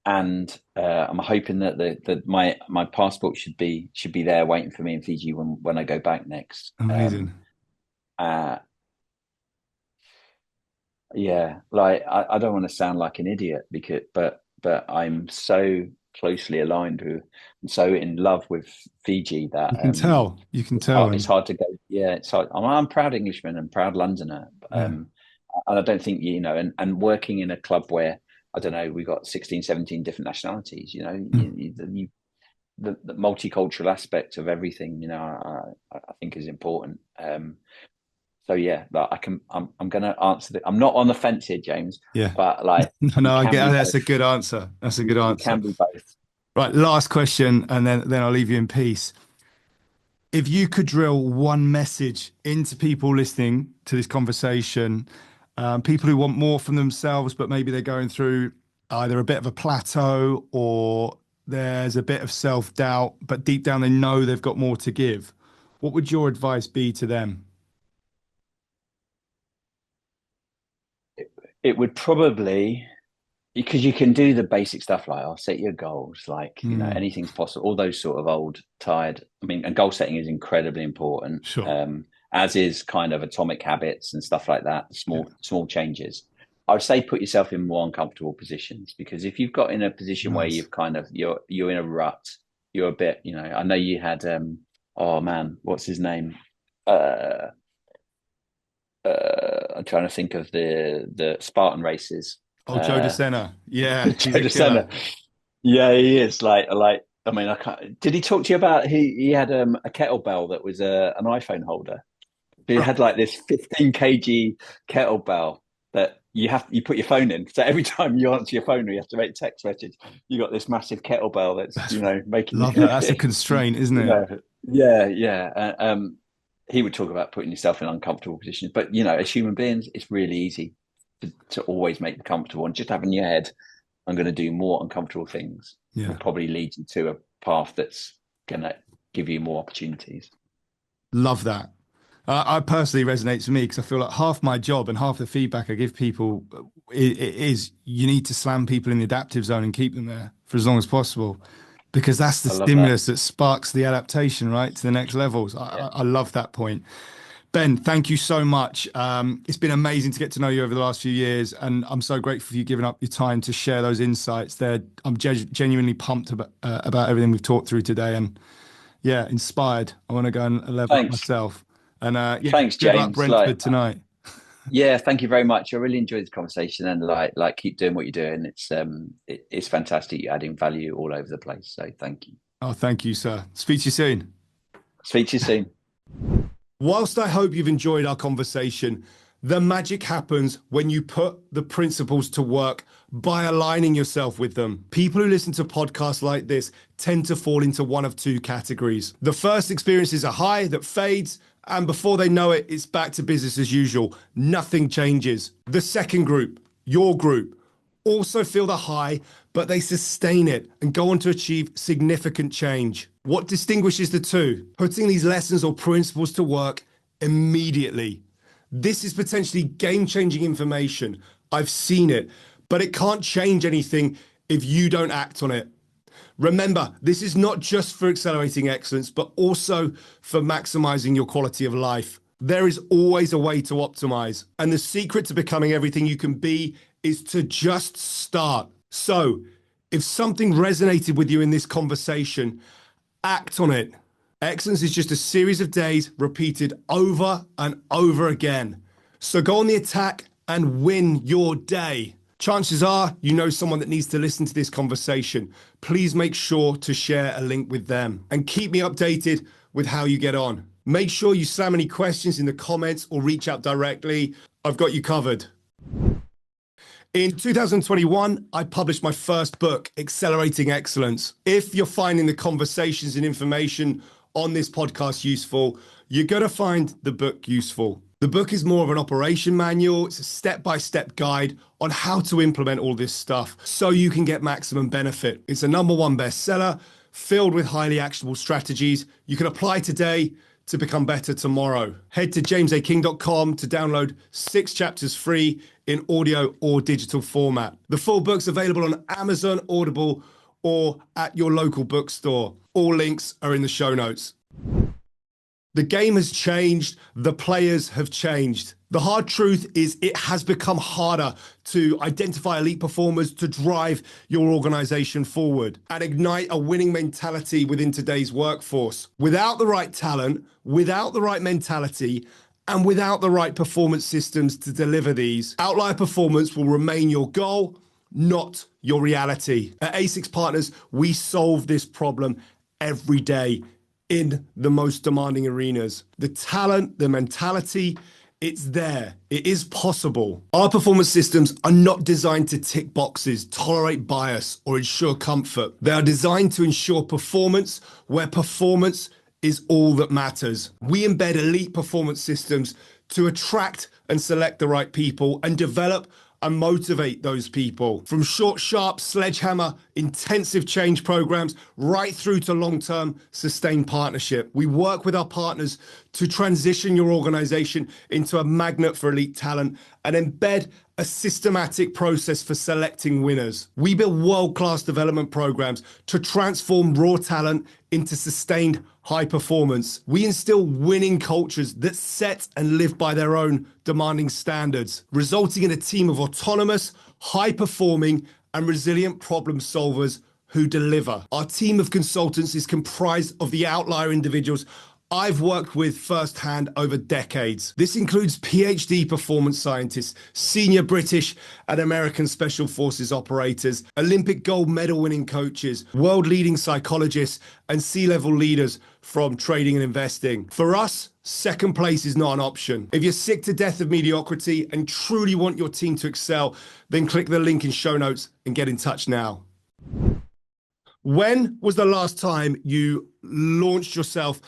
And I'm hoping that my passport should be there waiting for me in Fiji when I go back next. Amazing. I don't want to sound like an idiot but I'm so closely aligned with and so in love with Fiji that you can tell it's hard to go. It's hard. I'm a proud Englishman and proud Londoner. And I don't think and working in a club where I don't know, we got 16, 17 different nationalities, the multicultural aspect of everything, I think is important. So I'm going to answer I'm not on the fence here, James. But no, I get that's a good answer. That's a good answer. It can be both. Right, last question, and then I'll leave you in peace. If you could drill one message into people listening to this conversation, people who want more from themselves, but maybe they're going through either a bit of a plateau or there's a bit of self-doubt, but deep down they know they've got more to give, what would your advice be to them? It would probably, because you can do the basic stuff like I'll set your goals, anything's possible, all those sort of old tired. I mean, and goal setting is incredibly important. Sure. As is kind of atomic habits and stuff like that, small changes. I would say put yourself in more uncomfortable positions, because if you've got in a position where Nice. you've kind of you're in a rut, you're a bit, I know you had oh man, what's his name? I'm trying to think of the Spartan races. Oh, Joe DeSena. Yeah, he's Joe a killer. DeSena. Yeah, he is like. I mean, I can't. Did he talk to you about he had a kettlebell that was an iPhone holder? He had like this 15 kg kettlebell that you put your phone in. So every time you answer your phone or you have to make a text message, you got this massive kettlebell that's making Love that. That's a constraint, isn't it? Yeah. He would talk about putting yourself in uncomfortable positions, but as human beings, it's really easy to always make them comfortable, and just having in your head, I'm going to do more uncomfortable things, Yeah. will probably lead you to a path that's going to give you more opportunities. Love that. I personally resonates with me because I feel like half my job and half the feedback I give people is you need to slam people in the adaptive zone and keep them there for as long as possible, because that's the I love stimulus that sparks the adaptation, right, to the next levels. Yeah. I love that point. Ben, thank you so much. It's been amazing to get to know you over the last few years, and I'm so grateful for you giving up your time to share those insights there. I'm genuinely pumped about everything we've talked through today, and yeah, inspired. I want to go and level up myself. And yeah, Thanks, good luck James. Brentford tonight. Yeah, thank you very much. I really enjoyed the conversation, and like keep doing what you're doing. It's fantastic. You're adding value all over the place. So thank you. Oh, thank you, sir. Speak to you soon. Speak to you soon. Whilst I hope you've enjoyed our conversation, the magic happens when you put the principles to work by aligning yourself with them. People who listen to podcasts like this tend to fall into one of two categories. The first experiences a high that fades, and before they know it, it's back to business as usual. Nothing changes. The second group, your group, also feel the high, but they sustain it and go on to achieve significant change. What distinguishes the two? Putting these lessons or principles to work immediately. This is potentially game-changing information. I've seen it, but it can't change anything if you don't act on it. Remember, this is not just for accelerating excellence, but also for maximizing your quality of life. There is always a way to optimize, and the secret to becoming everything you can be is to just start. So, if something resonated with you in this conversation, act on it. Excellence is just a series of days repeated over and over again. So go on the attack and win your day. Chances are you know someone that needs to listen to this conversation. Please make sure to share a link with them and keep me updated with how you get on. Make sure you slam any questions in the comments or reach out directly. I've got you covered. In 2021, I published my first book, Accelerating Excellence. If you're finding the conversations and information on this podcast useful, you're going to find the book useful. The book is more of an operation manual. It's a step-by-step guide on how to implement all this stuff so you can get maximum benefit. It's a #1 bestseller filled with highly actionable strategies you can apply today to become better tomorrow. Head to jamesaking.com to download 6 chapters free in audio or digital format. The full book's available on Amazon, Audible, or at your local bookstore. All links are in the show notes. The game has changed. The players have changed. The hard truth is it has become harder to identify elite performers to drive your organization forward and ignite a winning mentality within today's workforce. Without the right talent, without the right mentality, and without the right performance systems to deliver these, outlier performance will remain your goal, not your reality. At A6 Partners, we solve this problem every day in the most demanding arenas. The talent, the mentality, it's there. It is possible. Our performance systems are not designed to tick boxes, tolerate bias, or ensure comfort. They are designed to ensure performance where performance is all that matters. We embed elite performance systems to attract and select the right people and develop and motivate those people. From short, sharp, sledgehammer, intensive change programs, right through to long-term sustained partnership. We work with our partners to transition your organization into a magnet for elite talent and embed a systematic process for selecting winners. We build world-class development programs to transform raw talent into sustained high performance. We instill winning cultures that set and live by their own demanding standards, resulting in a team of autonomous, high-performing, and resilient problem solvers who deliver. Our team of consultants is comprised of the outlier individuals I've worked with firsthand over decades. This includes PhD performance scientists, senior British and American Special Forces operators, Olympic gold medal winning coaches, world leading psychologists, and C-level leaders from trading and investing. For us, second place is not an option. If you're sick to death of mediocrity and truly want your team to excel, then click the link in show notes and get in touch now. When was the last time you launched yourself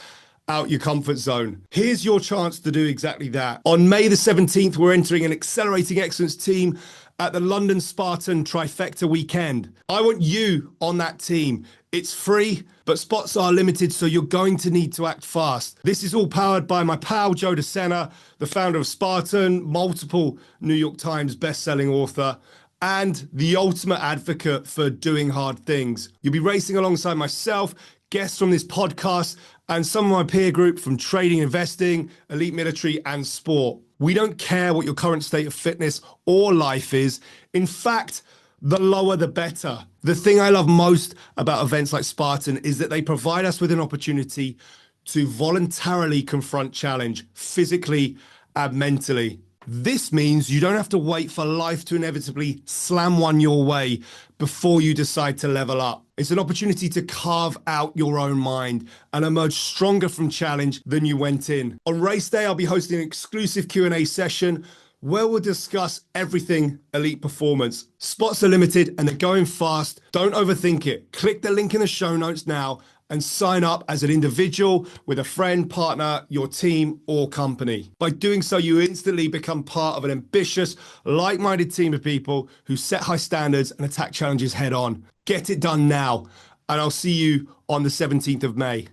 out your comfort zone? Here's your chance to do exactly that. On May the 17th, we're entering an Accelerating Excellence team at the London Spartan Trifecta weekend. I want you on that team. It's free, but spots are limited, so you're going to need to act fast. This is all powered by my pal, Joe DeSena, the founder of Spartan, multiple New York Times best-selling author, and the ultimate advocate for doing hard things. You'll be racing alongside myself, guests from this podcast, and some of my peer group from trading, investing, elite military, and sport. We don't care what your current state of fitness or life is. In fact, the lower the better. The thing I love most about events like Spartan is that they provide us with an opportunity to voluntarily confront challenge, physically and mentally. This means you don't have to wait for life to inevitably slam one your way before you decide to level up. It's an opportunity to carve out your own mind and emerge stronger from challenge than you went in. On race day, I'll be hosting an exclusive Q&A session where we'll discuss everything elite performance. Spots are limited and they're going fast. Don't overthink it. Click the link in the show notes now and sign up as an individual with a friend, partner, your team, or company. By doing so, you instantly become part of an ambitious, like-minded team of people who set high standards and attack challenges head on. Get it done now, and I'll see you on the 17th of May.